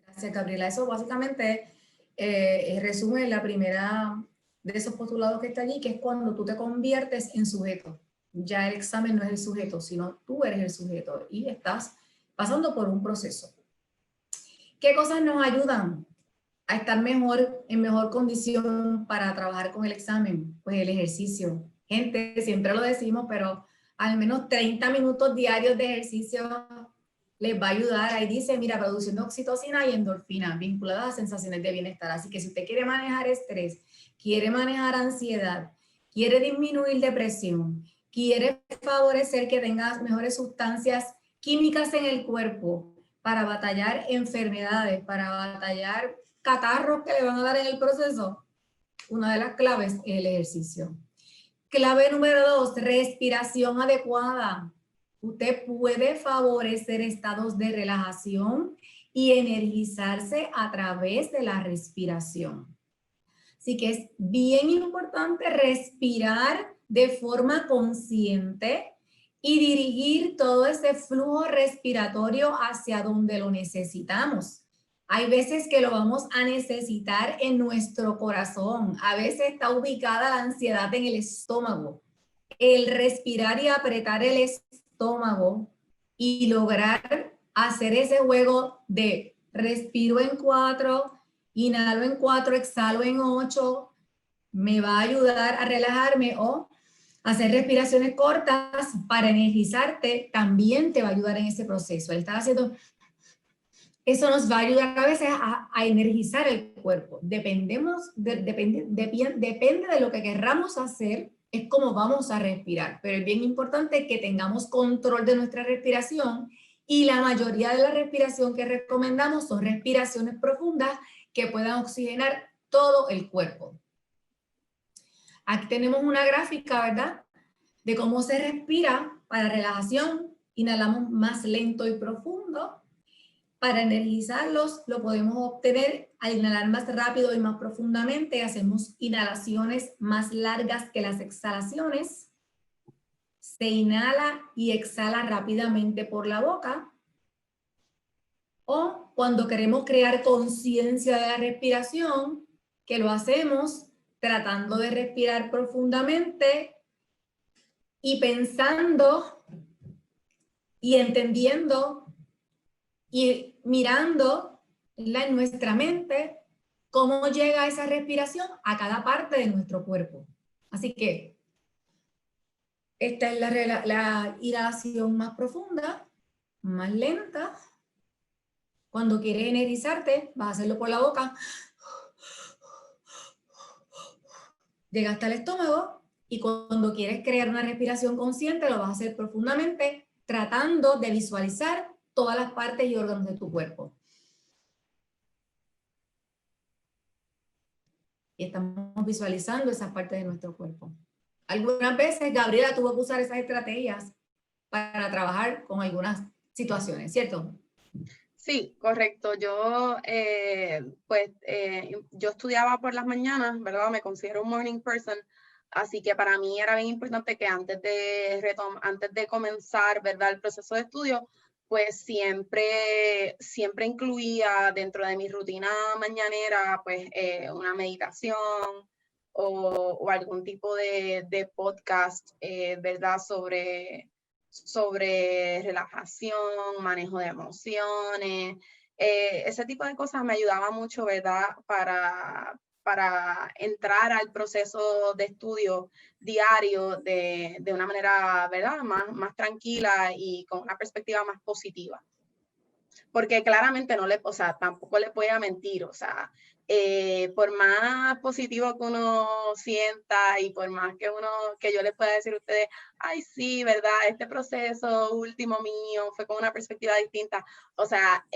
Gracias, Gabriela. Eso básicamente resume la primera de esos postulados que está allí, que es cuando tú te conviertes en sujeto. Ya el examen no es el sujeto, sino tú eres el sujeto y estás pasando por un proceso. ¿Qué cosas nos ayudan a estar en mejor condición para trabajar con el examen? Pues el ejercicio. Gente, siempre lo decimos, pero al menos 30 minutos diarios de ejercicio les va a ayudar. Ahí dice, mira, produciendo oxitocina y endorfina vinculadas a sensaciones de bienestar. Así que si usted quiere manejar estrés, quiere manejar ansiedad, quiere disminuir depresión, quiere favorecer que tengas mejores sustancias químicas en el cuerpo para batallar enfermedades, para batallar catarros que le van a dar en el proceso, una de las claves es el ejercicio. Clave número 2, respiración adecuada. Usted puede favorecer estados de relajación y energizarse a través de la respiración. Así que es bien importante respirar de forma consciente y dirigir todo ese flujo respiratorio hacia donde lo necesitamos. Hay veces que lo vamos a necesitar en nuestro corazón. A veces está ubicada la ansiedad en el estómago. El respirar y apretar el estómago y lograr hacer ese juego de respiro en 4, inhalo en 4, exhalo en 8, me va a ayudar a relajarme, o hacer respiraciones cortas para energizarte también te va a ayudar en ese proceso. El estar haciendo eso nos va a ayudar a veces a energizar el cuerpo. Depende de lo que querramos hacer, es como vamos a respirar. Pero es bien importante que tengamos control de nuestra respiración y la mayoría de la respiración que recomendamos son respiraciones profundas que puedan oxigenar todo el cuerpo. Aquí tenemos una gráfica, ¿verdad? De cómo se respira para relajación. Inhalamos más lento y profundo. Para energizarlos, lo podemos obtener al inhalar más rápido y más profundamente. Hacemos inhalaciones más largas que las exhalaciones. Se inhala y exhala rápidamente por la boca. O cuando queremos crear conciencia de la respiración, que lo hacemos tratando de respirar profundamente y pensando y entendiendo y mirando en nuestra mente cómo llega esa respiración a cada parte de nuestro cuerpo. Así que esta es la inhalación más profunda, más lenta. Cuando quieres energizarte, vas a hacerlo por la boca. Llega hasta el estómago y cuando quieres crear una respiración consciente, lo vas a hacer profundamente, tratando de visualizar todas las partes y órganos de tu cuerpo. Y estamos visualizando esas partes de nuestro cuerpo. Algunas veces Gabriela tuvo que usar esas estrategias para trabajar con algunas situaciones, ¿cierto? Sí, correcto. Yo, yo estudiaba por las mañanas, ¿verdad? Me considero un morning person, así que para mí era bien importante que antes de comenzar, ¿verdad? El proceso de estudio, pues siempre incluía dentro de mi rutina mañanera, pues una meditación o algún tipo de podcast, ¿verdad? Sobre relajación, manejo de emociones, ese tipo de cosas me ayudaba mucho, ¿verdad? Para para entrar al proceso de estudio diario de una manera, ¿verdad? Más tranquila y con una perspectiva más positiva. Porque claramente o sea, tampoco le voy a mentir, o sea, por más positivo que uno sienta y por más que yo les pueda decir a ustedes, ay, sí, verdad, este proceso último mío fue con una perspectiva distinta, o sea,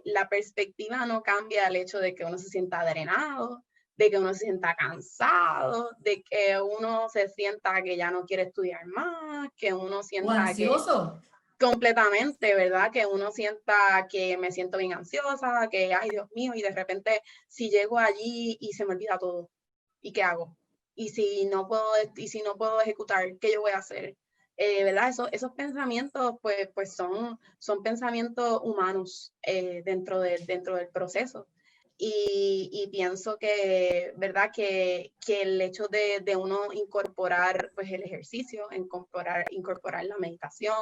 la perspectiva no cambia el hecho de que uno se sienta drenado, de que uno se sienta cansado, de que uno se sienta que ya no quiere estudiar más, que uno O sienta que ansioso. completamente, ¿verdad? Que uno sienta que me siento bien ansiosa, que, ay, Dios mío, y de repente si llego allí y se me olvida todo, ¿y qué hago? Y si no puedo ejecutar, ¿qué yo voy a hacer? ¿Verdad? Esos pensamientos, pues son pensamientos humanos dentro del proceso. Y pienso que, ¿verdad? Que el hecho de uno incorporar pues, el ejercicio, incorporar la meditación,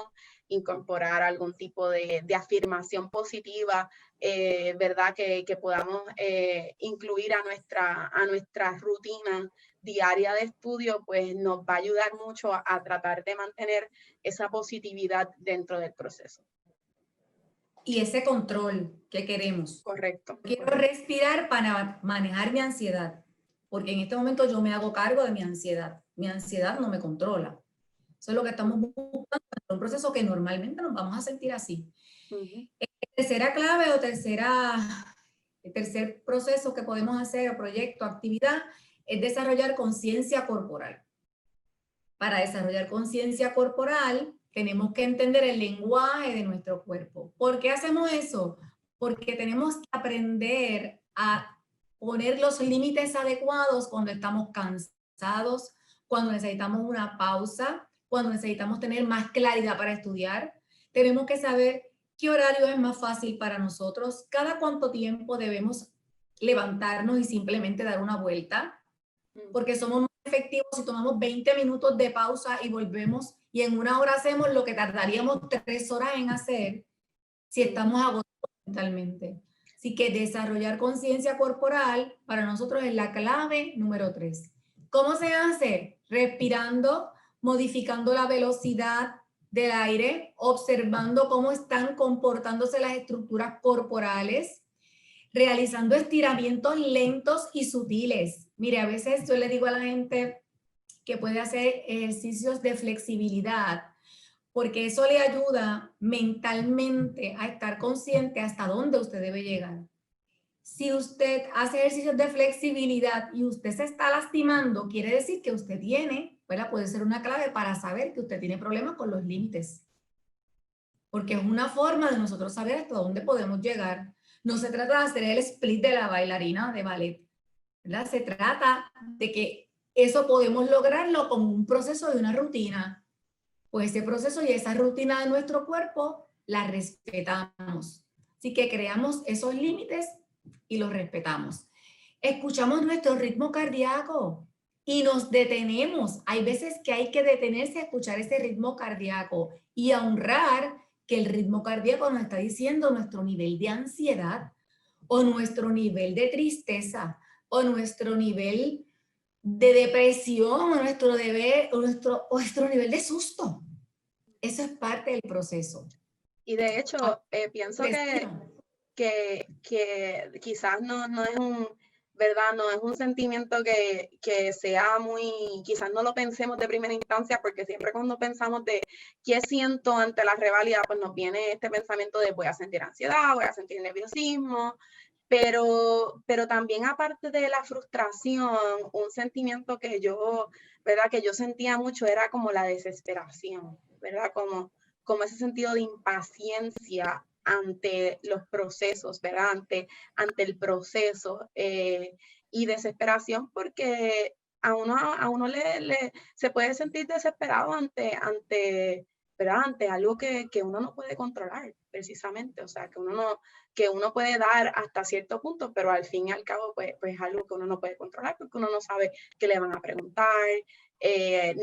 incorporar algún tipo de afirmación positiva, ¿verdad? Que podamos incluir a nuestra rutina diaria de estudio, pues nos va a ayudar mucho a tratar de mantener esa positividad dentro del proceso. Y ese control que queremos. Correcto. Quiero respirar para manejar mi ansiedad, porque en este momento yo me hago cargo de mi ansiedad. Mi ansiedad no me controla. Eso es lo que estamos buscando, un proceso que normalmente nos vamos a sentir así. Uh-huh. Tercera clave o el tercer proceso que podemos hacer, proyecto, actividad, es desarrollar conciencia corporal. Para desarrollar conciencia corporal, tenemos que entender el lenguaje de nuestro cuerpo. ¿Por qué hacemos eso? Porque tenemos que aprender a poner los límites adecuados cuando estamos cansados, cuando necesitamos una pausa, cuando necesitamos tener más claridad para estudiar. Tenemos que saber qué horario es más fácil para nosotros, cada cuánto tiempo debemos levantarnos y simplemente dar una vuelta, porque somos más efectivos si tomamos 20 minutos de pausa y volvemos y en una hora hacemos lo que tardaríamos 3 horas en hacer si estamos agotados mentalmente. Así que desarrollar conciencia corporal para nosotros es la clave número 3. ¿Cómo se hace? Respirando, modificando la velocidad del aire, observando cómo están comportándose las estructuras corporales, realizando estiramientos lentos y sutiles. Mire, a veces yo le digo a la gente que puede hacer ejercicios de flexibilidad, porque eso le ayuda mentalmente a estar consciente hasta dónde usted debe llegar. Si usted hace ejercicios de flexibilidad y usted se está lastimando, quiere decir que usted tiene, ¿verdad? Puede ser una clave para saber que usted tiene problemas con los límites. Porque es una forma de nosotros saber hasta dónde podemos llegar. No se trata de hacer el split de la bailarina de ballet, ¿verdad? Se trata de que eso podemos lograrlo con un proceso de una rutina. Pues ese proceso y esa rutina de nuestro cuerpo la respetamos. Así que creamos esos límites y los respetamos. Escuchamos nuestro ritmo cardíaco y nos detenemos. Hay veces que hay que detenerse a escuchar ese ritmo cardíaco y a honrar que el ritmo cardíaco nos está diciendo nuestro nivel de ansiedad o nuestro nivel de tristeza o nuestro nivel de depresión o nuestro nivel de susto. Eso es parte del proceso. Y de hecho, pienso que quizás no es un, ¿verdad? No es un sentimiento que sea muy, quizás no lo pensemos de primera instancia, porque siempre cuando pensamos de qué siento ante la reválida, pues nos viene este pensamiento de voy a sentir ansiedad, voy a sentir nerviosismo, pero también aparte de la frustración, un sentimiento que ¿verdad? Que yo sentía mucho era como la desesperación, ¿verdad? Como ese sentido de impaciencia ante los procesos, ¿verdad? Ante el proceso y desesperación porque a uno se puede sentir desesperado ¿verdad? Ante algo que uno no puede controlar, precisamente. O sea, que uno puede dar hasta cierto punto, pero al fin y al cabo, pues es algo que uno no puede controlar porque uno no sabe qué le van a preguntar,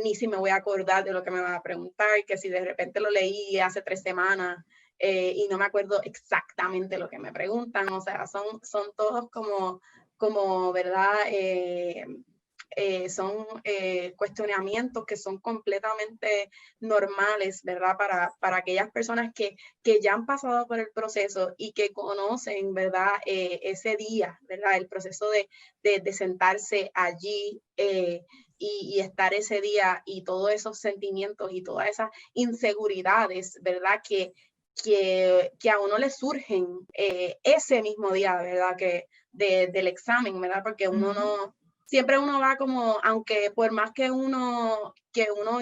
ni si me voy a acordar de lo que me van a preguntar, que si de repente lo leí hace 3 semanas y no me acuerdo exactamente lo que me preguntan. O sea, son todos como como ¿verdad? Son cuestionamientos que son completamente normales, ¿verdad? Para aquellas personas que ya han pasado por el proceso y que conocen, ¿verdad? Ese día, ¿verdad? El proceso de sentarse allí y estar ese día y todos esos sentimientos y todas esas inseguridades, ¿verdad? Que a uno le surgen ese mismo día, ¿verdad? Del examen, ¿verdad? Porque uno no, siempre uno va como, aunque por más que uno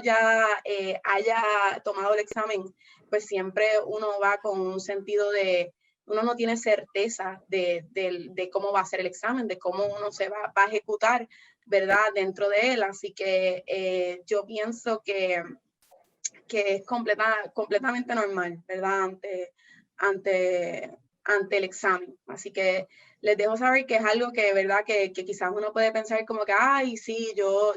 ya haya tomado el examen, pues siempre uno va con un sentido uno no tiene certeza de cómo va a ser el examen, de cómo uno se va a ejecutar, ¿verdad? Dentro de él. Así que yo pienso que es completamente normal, ¿verdad? Ante el examen. Así que les dejo saber que es algo que, ¿verdad? Que quizás uno puede pensar como que, ay, sí, yo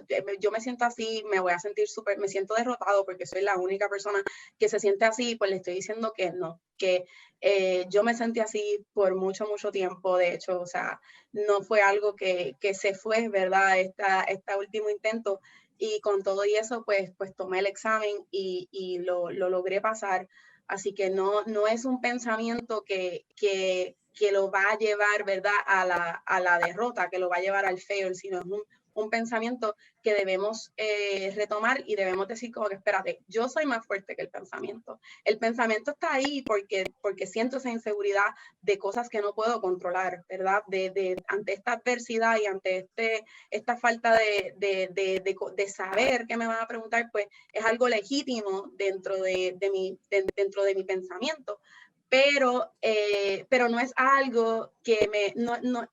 me siento así, me voy a sentir me siento derrotado porque soy la única persona que se siente así, pues le estoy diciendo que no, que yo me sentí así por mucho, mucho tiempo, de hecho, o sea, no fue algo que se fue, ¿verdad? Este último intento, y con todo y eso, pues tomé el examen y lo logré pasar. Así que no es un pensamiento que lo va a llevar, ¿verdad? A la derrota, que lo va a llevar al fail, sino es un pensamiento que debemos retomar y debemos decir como que, espérate, yo soy más fuerte que el pensamiento. El pensamiento está ahí porque siento esa inseguridad de cosas que no puedo controlar, ¿verdad? Ante esta adversidad y ante esta falta de saber qué me van a preguntar, pues es algo legítimo dentro de mi pensamiento. Pero no es algo que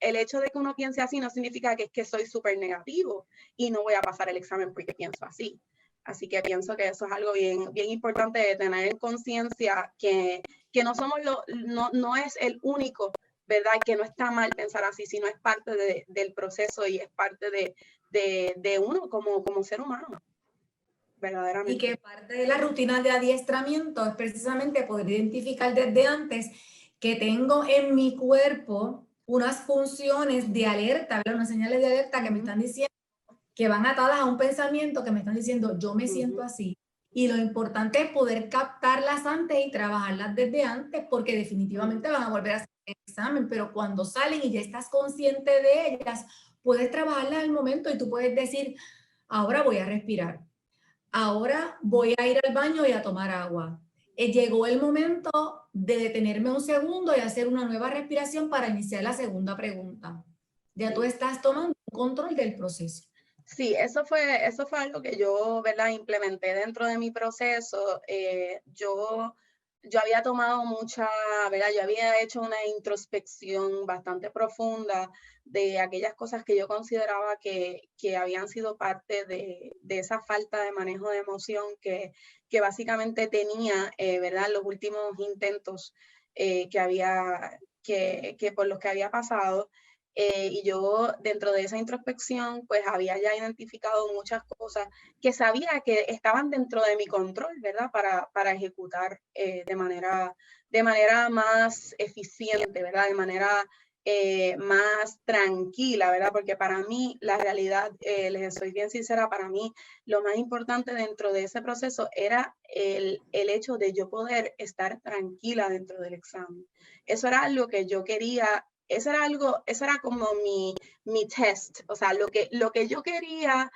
el hecho de que uno piense así no significa que es que soy súper negativo y no voy a pasar el examen porque pienso así. Así que pienso que eso es algo bien, bien importante de tener en conciencia, que no somos no es el único, ¿verdad? Que no está mal pensar así, sino es parte del proceso y es parte de uno como ser humano, verdaderamente. Y que parte de la rutina de adiestramiento es precisamente poder identificar desde antes que tengo en mi cuerpo unas funciones de alerta, unas señales de alerta que me están diciendo, que van atadas a un pensamiento, que me están diciendo, yo me siento así. Y lo importante es poder captarlas antes y trabajarlas desde antes, porque definitivamente van a volver a hacer el examen, pero cuando salen y ya estás consciente de ellas, puedes trabajarlas al momento y tú puedes decir, ahora voy a respirar, ahora voy a ir al baño y a tomar agua. Llegó el momento de detenerme un segundo y hacer una nueva respiración para iniciar la segunda pregunta. Ya tú estás tomando control del proceso. Sí, eso fue algo que yo, ¿verdad? Implementé dentro de mi proceso. Yo había tomado ¿verdad? Yo había hecho una introspección bastante profunda de aquellas cosas que yo consideraba que habían sido parte de esa falta de manejo de emoción que básicamente tenía, ¿verdad? Los últimos intentos que por los que había pasado. Y yo dentro de esa introspección pues había ya identificado muchas cosas que sabía que estaban dentro de mi control, ¿verdad? Para ejecutar de manera más eficiente, ¿verdad? De manera más tranquila, ¿verdad? Porque para mí la realidad, les soy bien sincera, para mí lo más importante dentro de ese proceso era el hecho de yo poder estar tranquila dentro del examen. Eso era algo que yo quería. Eso era como mi test, o sea, lo que yo quería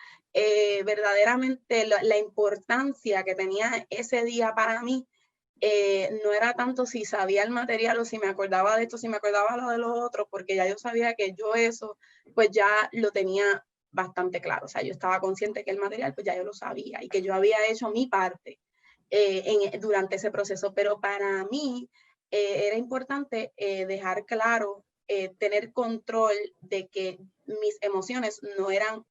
verdaderamente, la importancia que tenía ese día para mí, no era tanto si sabía el material o si me acordaba de esto, si me acordaba lo de lo otro, porque ya yo sabía que yo eso, pues ya lo tenía bastante claro, o sea, yo estaba consciente que el material, pues ya yo lo sabía y que yo había hecho mi parte durante ese proceso, pero para mí era importante dejar claro, tener control de que mis emociones no eran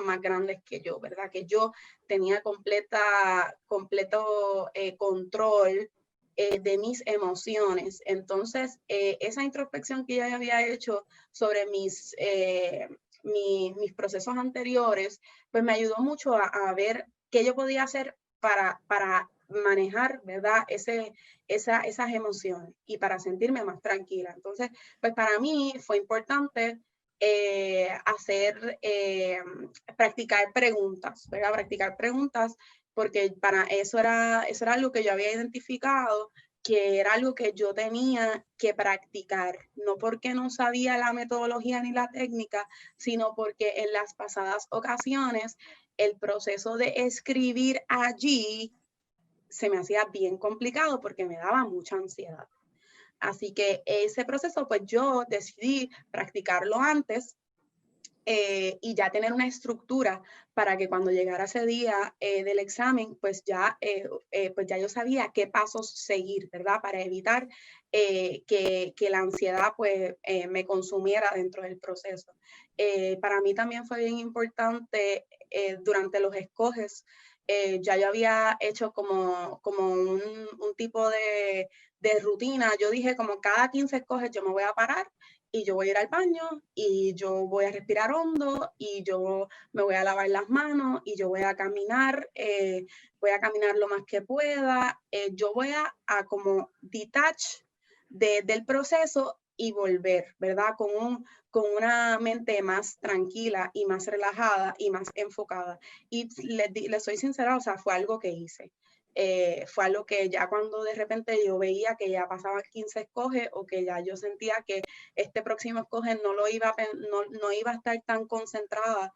más grandes que yo, ¿verdad? Que yo tenía completo control de mis emociones. Entonces, esa introspección que yo había hecho sobre mis procesos anteriores, pues me ayudó mucho a ver qué yo podía hacer para manejar, ¿verdad? Esas emociones y para sentirme más tranquila. Entonces, pues para mí fue importante practicar preguntas, ¿verdad? Practicar preguntas, porque para eso era algo que yo había identificado, que era algo que yo tenía que practicar, no porque no sabía la metodología ni la técnica, sino porque en las pasadas ocasiones el proceso de escribir allí se me hacía bien complicado porque me daba mucha ansiedad. Así que ese proceso, pues yo decidí practicarlo antes y ya tener una estructura para que cuando llegara ese día del examen, pues ya yo sabía qué pasos seguir, ¿verdad? Para evitar que la ansiedad pues me consumiera dentro del proceso. Para mí también fue bien importante durante los escoges, ya yo había hecho como un tipo de rutina. Yo dije como cada 15 escoges yo me voy a parar y yo voy a ir al baño y yo voy a respirar hondo y yo me voy a lavar las manos y yo voy a caminar lo más que pueda. Yo voy a como detach del proceso y volver, ¿verdad? Con una mente más tranquila y más relajada y más enfocada. Y les soy sincera, o sea, fue algo que hice. Fue algo que ya cuando de repente yo veía que ya pasaba 15 escoges o que ya yo sentía que este próximo escoge no iba a estar tan concentrada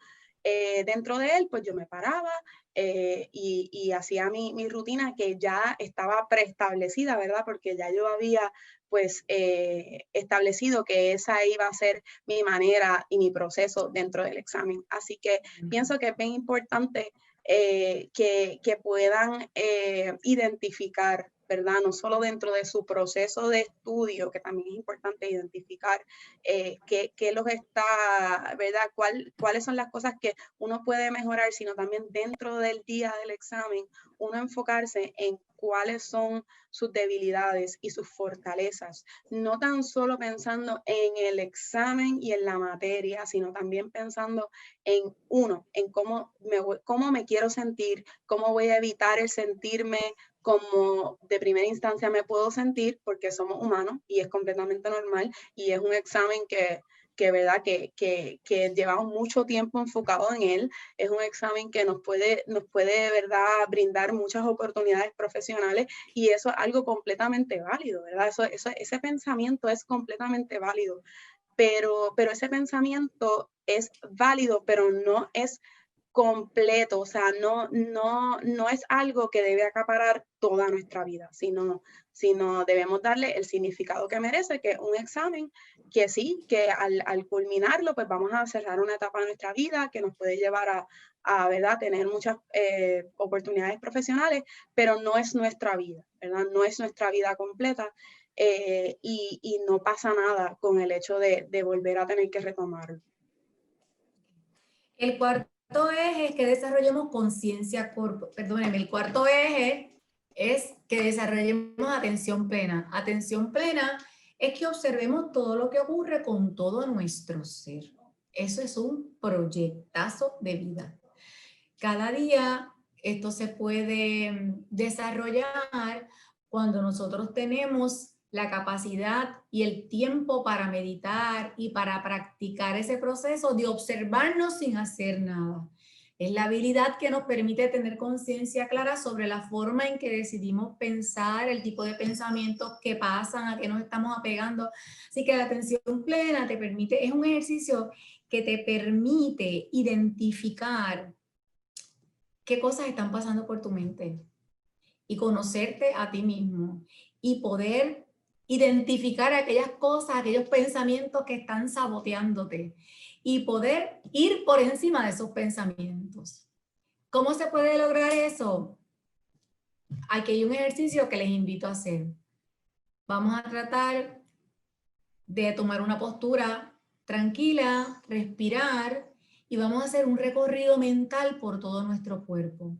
dentro de él, pues yo me paraba y hacía mi rutina que ya estaba preestablecida, ¿verdad? Porque ya yo había pues establecido que esa iba a ser mi manera y mi proceso dentro del examen. Así que pienso que es bien importante que puedan identificar, ¿verdad? No solo dentro de su proceso de estudio, que también es importante identificar qué los está, ¿verdad? Cuáles son las cosas que uno puede mejorar, sino también dentro del día del examen, uno enfocarse en cuáles son sus debilidades y sus fortalezas, no tan solo pensando en el examen y en la materia, sino también pensando en cómo me quiero sentir, cómo voy a evitar el sentirme como de primera instancia me puedo sentir, porque somos humanos y es completamente normal y es un examen verdad que llevamos mucho tiempo enfocado en él. Es un examen que nos puede de verdad brindar muchas oportunidades profesionales y eso es algo completamente válido, ¿verdad? Ese pensamiento es completamente válido, pero ese pensamiento es válido, pero no es completo, o sea, no es algo que debe acaparar toda nuestra vida, sino debemos darle el significado que merece, que es un examen que sí, que al culminarlo, pues vamos a cerrar una etapa de nuestra vida que nos puede llevar a ¿verdad? Tener muchas oportunidades profesionales, pero no es nuestra vida, ¿verdad? No es nuestra vida completa y no pasa nada con el hecho de volver a tener que retomarlo. El cuarto eje es que desarrollemos conciencia corporal. Perdónenme, el cuarto eje es que desarrollemos atención plena. Atención plena es que observemos todo lo que ocurre con todo nuestro ser. Eso es un proyectazo de vida. Cada día esto se puede desarrollar cuando nosotros tenemos la capacidad y el tiempo para meditar y para practicar ese proceso de observarnos sin hacer nada. Es la habilidad que nos permite tener conciencia clara sobre la forma en que decidimos pensar, el tipo de pensamientos que pasan, a qué nos estamos apegando. Así que la atención plena te permite, es un ejercicio que te permite identificar qué cosas están pasando por tu mente y conocerte a ti mismo y poder identificar aquellas cosas, aquellos pensamientos que están saboteándote y poder ir por encima de esos pensamientos. ¿Cómo se puede lograr eso? Aquí hay un ejercicio que les invito a hacer. Vamos a tratar de tomar una postura tranquila, respirar y vamos a hacer un recorrido mental por todo nuestro cuerpo.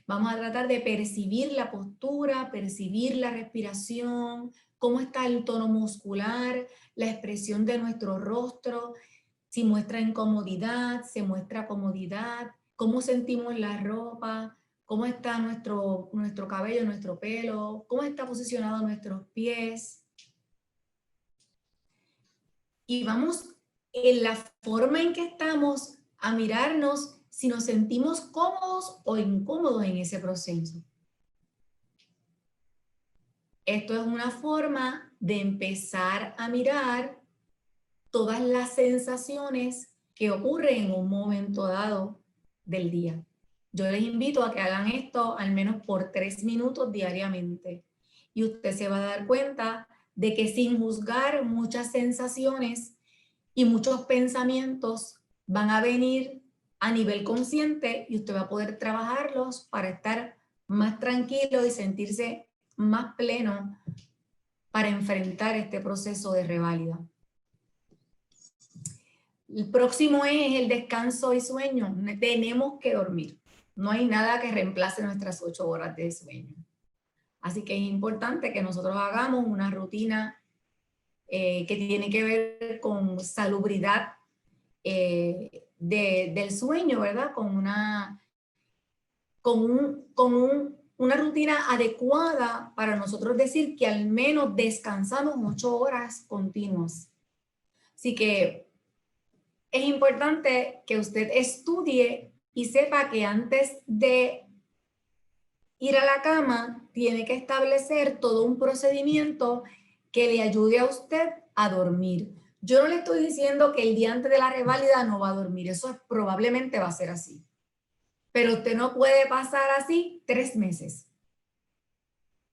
Vamos a tratar de percibir la postura, percibir la respiración, cómo está el tono muscular, la expresión de nuestro rostro, si muestra incomodidad, se muestra comodidad, cómo sentimos la ropa, cómo está nuestro cabello, nuestro pelo, cómo está posicionado nuestros pies. Y vamos en la forma en que estamos a mirarnos si nos sentimos cómodos o incómodos en ese proceso. Esto es una forma de empezar a mirar todas las sensaciones que ocurren en un momento dado del día. Yo les invito a que hagan esto al menos por 3 minutos diariamente y usted se va a dar cuenta de que sin juzgar muchas sensaciones y muchos pensamientos van a venir a nivel consciente y usted va a poder trabajarlos para estar más tranquilo y sentirse más pleno para enfrentar este proceso de reválida. El próximo es el descanso y sueño. Tenemos que dormir. No hay nada que reemplace nuestras 8 horas de sueño. Así que es importante que nosotros hagamos una rutina que tiene que ver con salubridad del sueño, ¿verdad? Una rutina adecuada para nosotros decir que al menos descansamos 8 horas continuas. Así que es importante que usted estudie y sepa que antes de ir a la cama tiene que establecer todo un procedimiento que le ayude a usted a dormir. Yo no le estoy diciendo que el día antes de la reválida no va a dormir, eso probablemente va a ser así. Pero usted no puede pasar así 3 meses.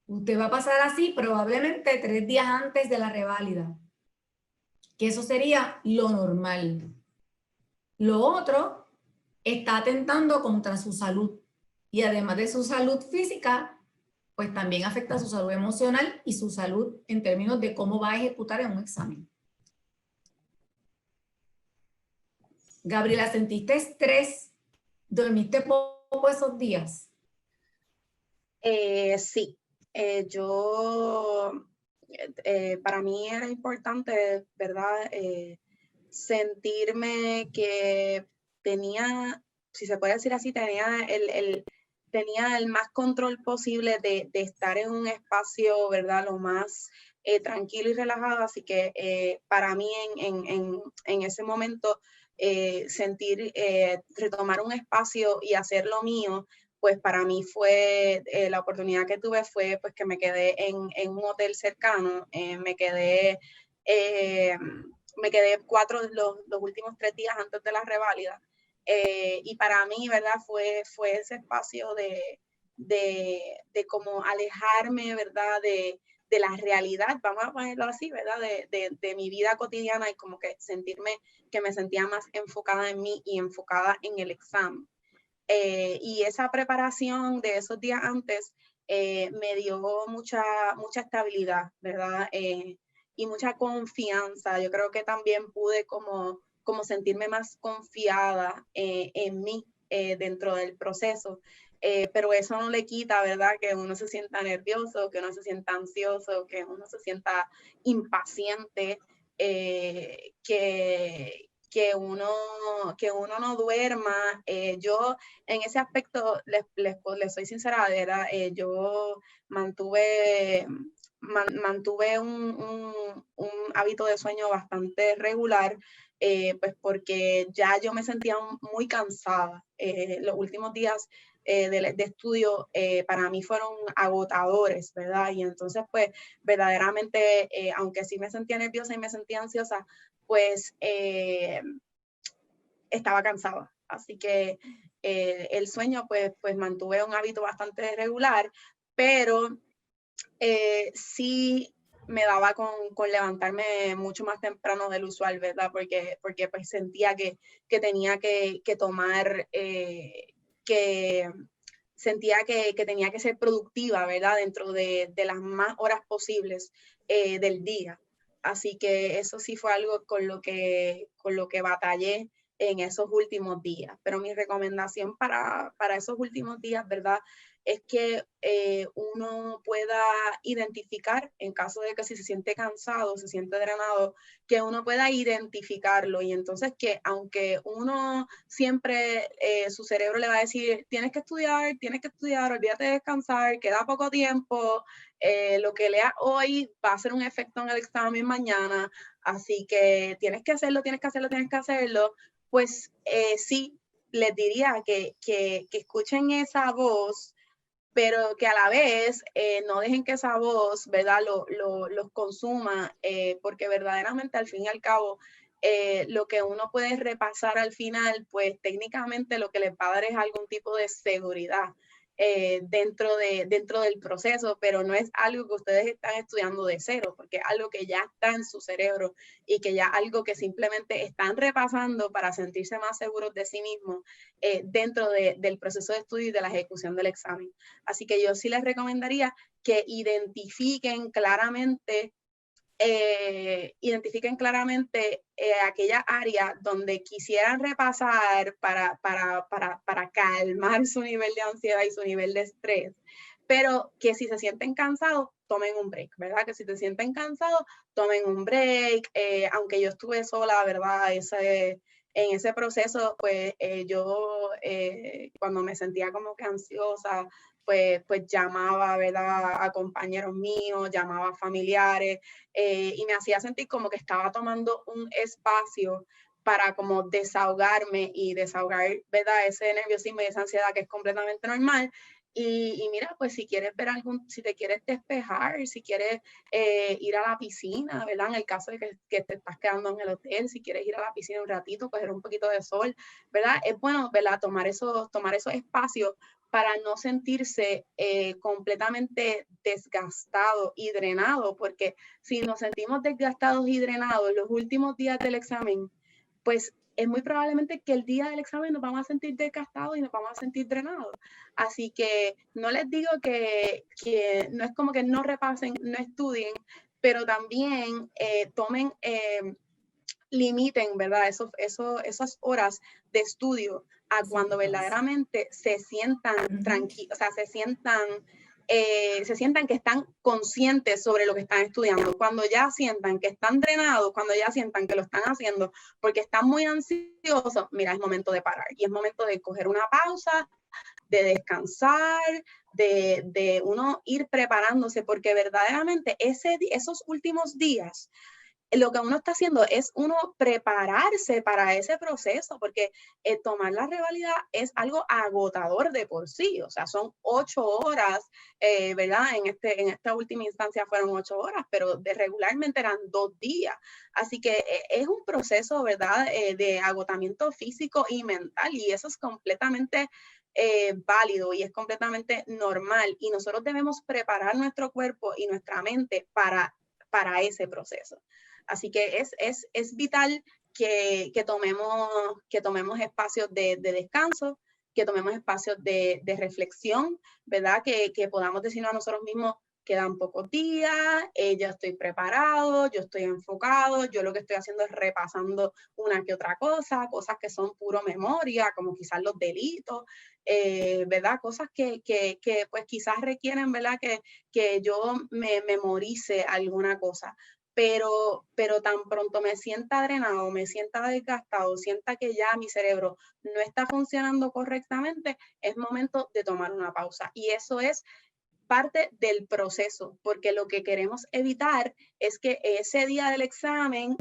Usted va a pasar así probablemente 3 días antes de la reválida, que eso sería lo normal. Lo otro está atentando contra su salud y además de su salud física, pues también afecta su salud emocional y su salud en términos de cómo va a ejecutar en un examen. Gabriela, ¿sentiste estrés? ¿Dormiste poco esos días? Sí, para mí era importante, ¿verdad? Sentirme que tenía, si se puede decir así, tenía el más control posible de estar en un espacio, ¿verdad? Lo más tranquilo y relajado. Así que para mí en ese momento retomar un espacio y hacer lo mío, pues para mí fue, la oportunidad que tuve fue pues que me quedé en un hotel cercano, me quedé los últimos 3 días antes de la reválida. Y para mí, ¿verdad? Fue ese espacio de como alejarme, ¿verdad? De la realidad, vamos a ponerlo así, ¿verdad? De mi vida cotidiana y como que que me sentía más enfocada en mí y enfocada en el examen. Y esa preparación de esos días antes me dio mucha estabilidad, ¿verdad? Y mucha confianza. Yo creo que también pude como sentirme más confiada en mí dentro del proceso. Pero eso no le quita, ¿verdad? Que uno se sienta nervioso, que uno se sienta ansioso, que uno se sienta impaciente, que uno no duerma. Yo en ese aspecto, les soy sincera, yo mantuve un hábito de sueño bastante regular, pues porque ya yo me sentía muy cansada. Los últimos días de estudio para mí fueron agotadores, ¿verdad? Y entonces, pues, verdaderamente, aunque sí me sentía nerviosa y me sentía ansiosa, pues estaba cansada. Así que el sueño, pues mantuve un hábito bastante regular, pero sí me daba con levantarme mucho más temprano del usual, ¿verdad? Porque pues sentía que tenía que tomar, sentía que tenía que ser productiva, ¿verdad? Dentro de las más horas posibles del día. Así que eso sí fue algo con lo que batallé en esos últimos días. Pero mi recomendación para esos últimos días, ¿verdad? Es que uno pueda identificar, en caso de que si se siente cansado, se siente drenado, que uno pueda identificarlo y entonces que aunque uno siempre, su cerebro le va a decir, tienes que estudiar, olvídate de descansar, queda poco tiempo, lo que leas hoy va a hacer un efecto en el examen mañana, así que tienes que hacerlo, tienes que hacerlo, tienes que hacerlo, pues sí, les diría que escuchen esa voz, pero que a la vez no dejen que esa voz, ¿verdad?, los consuma, porque verdaderamente al fin y al cabo, lo que uno puede repasar al final, pues técnicamente lo que les va a dar es algún tipo de seguridad dentro del proceso, pero no es algo que ustedes están estudiando de cero, porque es algo que ya está en su cerebro y que ya algo que simplemente están repasando para sentirse más seguros de sí mismos dentro del proceso de estudio y de la ejecución del examen. Así que yo sí les recomendaría que identifiquen claramente aquella área donde quisieran repasar para calmar su nivel de ansiedad y su nivel de estrés, pero que si se sienten cansados, tomen un break, ¿verdad? Que si se sienten cansados, tomen un break, aunque yo estuve sola, ¿verdad? En ese proceso, pues yo cuando me sentía como que ansiosa, pues llamaba, ¿verdad?, a compañeros míos, llamaba a familiares, y me hacía sentir como que estaba tomando un espacio para como desahogarme y desahogar, ¿verdad?, ese nerviosismo y esa ansiedad que es completamente normal. Y mira, pues si quieres ver si te quieres despejar, si quieres ir a la piscina, ¿verdad? En el caso de que te estás quedando en el hotel, si quieres ir a la piscina un ratito, coger un poquito de sol, ¿verdad? Es bueno, ¿verdad?, tomar esos espacios para no sentirse completamente desgastado y drenado, porque si nos sentimos desgastados y drenados los últimos días del examen, pues es muy probablemente que el día del examen nos vamos a sentir desgastados y nos vamos a sentir drenados. Así que no les digo que no es como que no repasen, no estudien, pero también limiten, ¿verdad?, esas horas de estudio a cuando verdaderamente se sientan tranquilos, o sea, se sientan que están conscientes sobre lo que están estudiando. Cuando ya sientan que están drenados, cuando ya sientan que lo están haciendo porque están muy ansiosos, mira, es momento de parar y es momento de coger una pausa, de descansar, de uno ir preparándose, porque verdaderamente esos últimos días lo que uno está haciendo es uno prepararse para ese proceso, porque tomar la revalida es algo agotador de por sí, o sea, son 8 horas, ¿verdad? En esta última instancia fueron 8 horas, pero regularmente eran 2 días. Así que es un proceso, ¿verdad?, de agotamiento físico y mental, y eso es completamente válido y es completamente normal. Y nosotros debemos preparar nuestro cuerpo y nuestra mente para ese proceso. Así que es vital que tomemos espacios de descanso, que tomemos espacios de reflexión, ¿verdad? Que podamos decirnos a nosotros mismos, quedan pocos días, ya estoy preparado, yo estoy enfocado, yo lo que estoy haciendo es repasando una que otra cosa, cosas que son puro memoria, como quizás los delitos, ¿verdad? Cosas que pues quizás requieren, ¿verdad?, que yo me memorice alguna cosa. Pero tan pronto me sienta drenado, me sienta desgastado, sienta que ya mi cerebro no está funcionando correctamente, es momento de tomar una pausa. Y eso es parte del proceso, porque lo que queremos evitar es que ese día del examen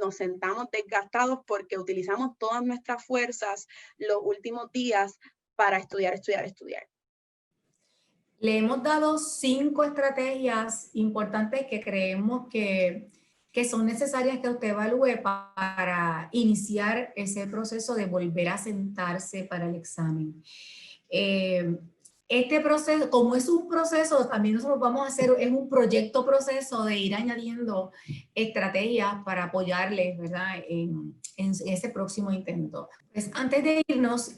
nos sentamos desgastados porque utilizamos todas nuestras fuerzas los últimos días para estudiar, estudiar, estudiar. Le hemos dado 5 estrategias importantes que creemos que son necesarias que usted evalúe para iniciar ese proceso de volver a sentarse para el examen. Este proceso, como es un proceso, también nosotros vamos a hacer, es un proceso de ir añadiendo estrategias para apoyarles, ¿verdad?, en ese próximo intento. Pues antes de irnos,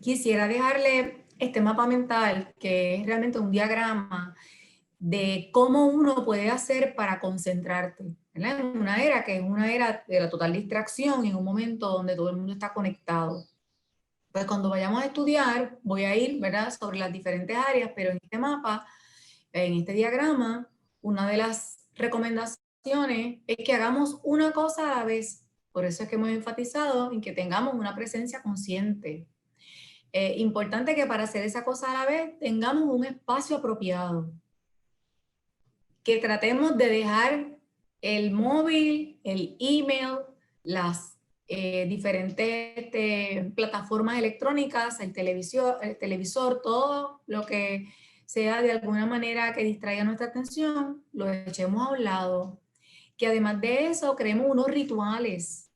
quisiera dejarle este mapa mental, que es realmente un diagrama de cómo uno puede hacer para concentrarte, ¿verdad? En una era que es una era de la total distracción, en un momento donde todo el mundo está conectado. Pues cuando vayamos a estudiar, voy a ir, ¿verdad?, sobre las diferentes áreas, pero en este mapa, en este diagrama, una de las recomendaciones es que hagamos una cosa a la vez. Por eso es que hemos enfatizado en que tengamos una presencia consciente. Importante que para hacer esa cosa a la vez tengamos un espacio apropiado. que tratemos de dejar el móvil, el email, las diferentes plataformas electrónicas, el televisor, todo lo que sea de alguna manera que distraiga nuestra atención, lo echemos a un lado. Que además de eso, creemos unos rituales.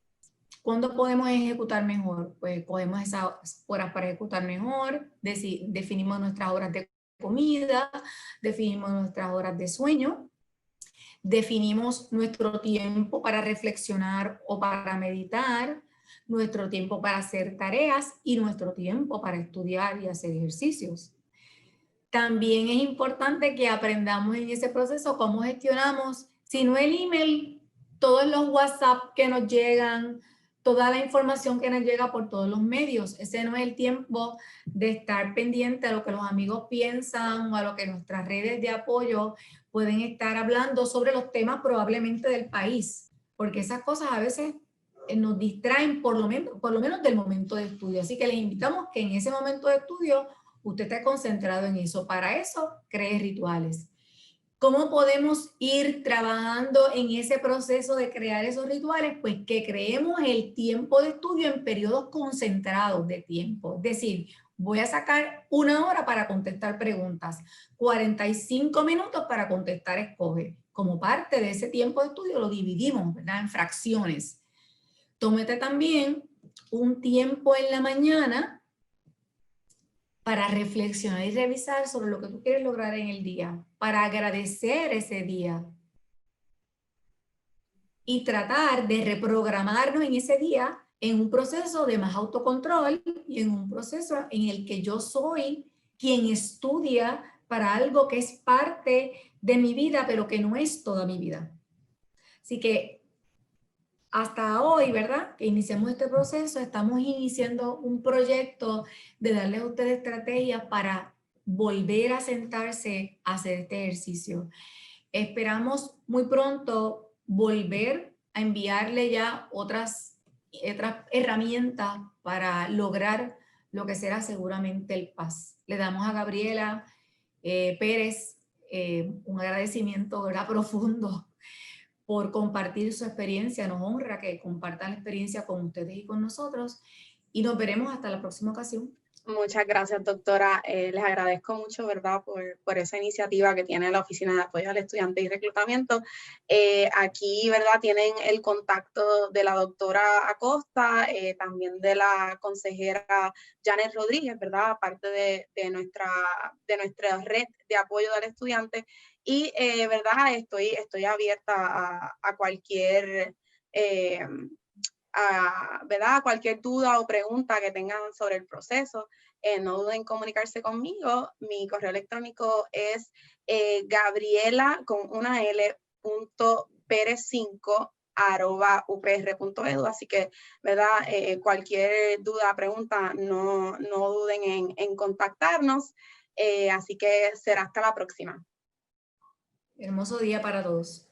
¿Cuándo podemos ejecutar mejor? Pues cogemos esas horas para ejecutar mejor, definimos nuestras horas de comida, definimos nuestras horas de sueño, definimos nuestro tiempo para reflexionar o para meditar, nuestro tiempo para hacer tareas y nuestro tiempo para estudiar y hacer ejercicios. También es importante que aprendamos en ese proceso cómo gestionamos, si no el email, todos los WhatsApp que nos llegan, toda la información que nos llega por todos los medios. Ese no es el tiempo de estar pendiente a lo que los amigos piensan o a lo que nuestras redes de apoyo pueden estar hablando sobre los temas probablemente del país, porque esas cosas a veces nos distraen por lo menos del momento de estudio. Así que les invitamos que en ese momento de estudio usted esté concentrado en eso. Para eso, cree rituales. ¿Cómo podemos ir trabajando en ese proceso de crear esos rituales? Pues que creemos el tiempo de estudio en periodos concentrados de tiempo. Es decir, voy a sacar 1 hora para contestar preguntas, 45 minutos para contestar escoge. Como parte de ese tiempo de estudio lo dividimos, ¿verdad?, en fracciones. Tómate también un tiempo en la mañana para reflexionar y revisar sobre lo que tú quieres lograr en el día, para agradecer ese día y tratar de reprogramarnos en ese día en un proceso de más autocontrol y en un proceso en el que yo soy quien estudia para algo que es parte de mi vida, pero que no es toda mi vida. Así que hasta hoy, ¿verdad?, que iniciamos este proceso, estamos iniciando un proyecto de darles a ustedes estrategias para volver a sentarse a hacer este ejercicio. Esperamos muy pronto volver a enviarle ya otras herramientas para lograr lo que será seguramente el PAS. Le damos a Gabriela Pérez un agradecimiento, ¿verdad?, profundo por compartir su experiencia. Nos honra que compartan la experiencia con ustedes y con nosotros y nos veremos hasta la próxima ocasión. Muchas gracias, doctora. Les agradezco mucho, ¿verdad?, por esa iniciativa que tiene la Oficina de Apoyo al Estudiante y Reclutamiento. Aquí, ¿verdad?, tienen el contacto de la doctora Acosta, también de la consejera Janet Rodríguez, ¿verdad?, aparte de nuestra red de apoyo al estudiante. Y, ¿verdad?, estoy abierta a cualquier... ¿verdad?, cualquier duda o pregunta que tengan sobre el proceso, no duden en comunicarse conmigo. Mi correo electrónico es gabriela con una L, .perez5@upr.edu, así que, ¿verdad?, cualquier duda, pregunta, no duden en contactarnos, así que será hasta la próxima. Hermoso día para todos.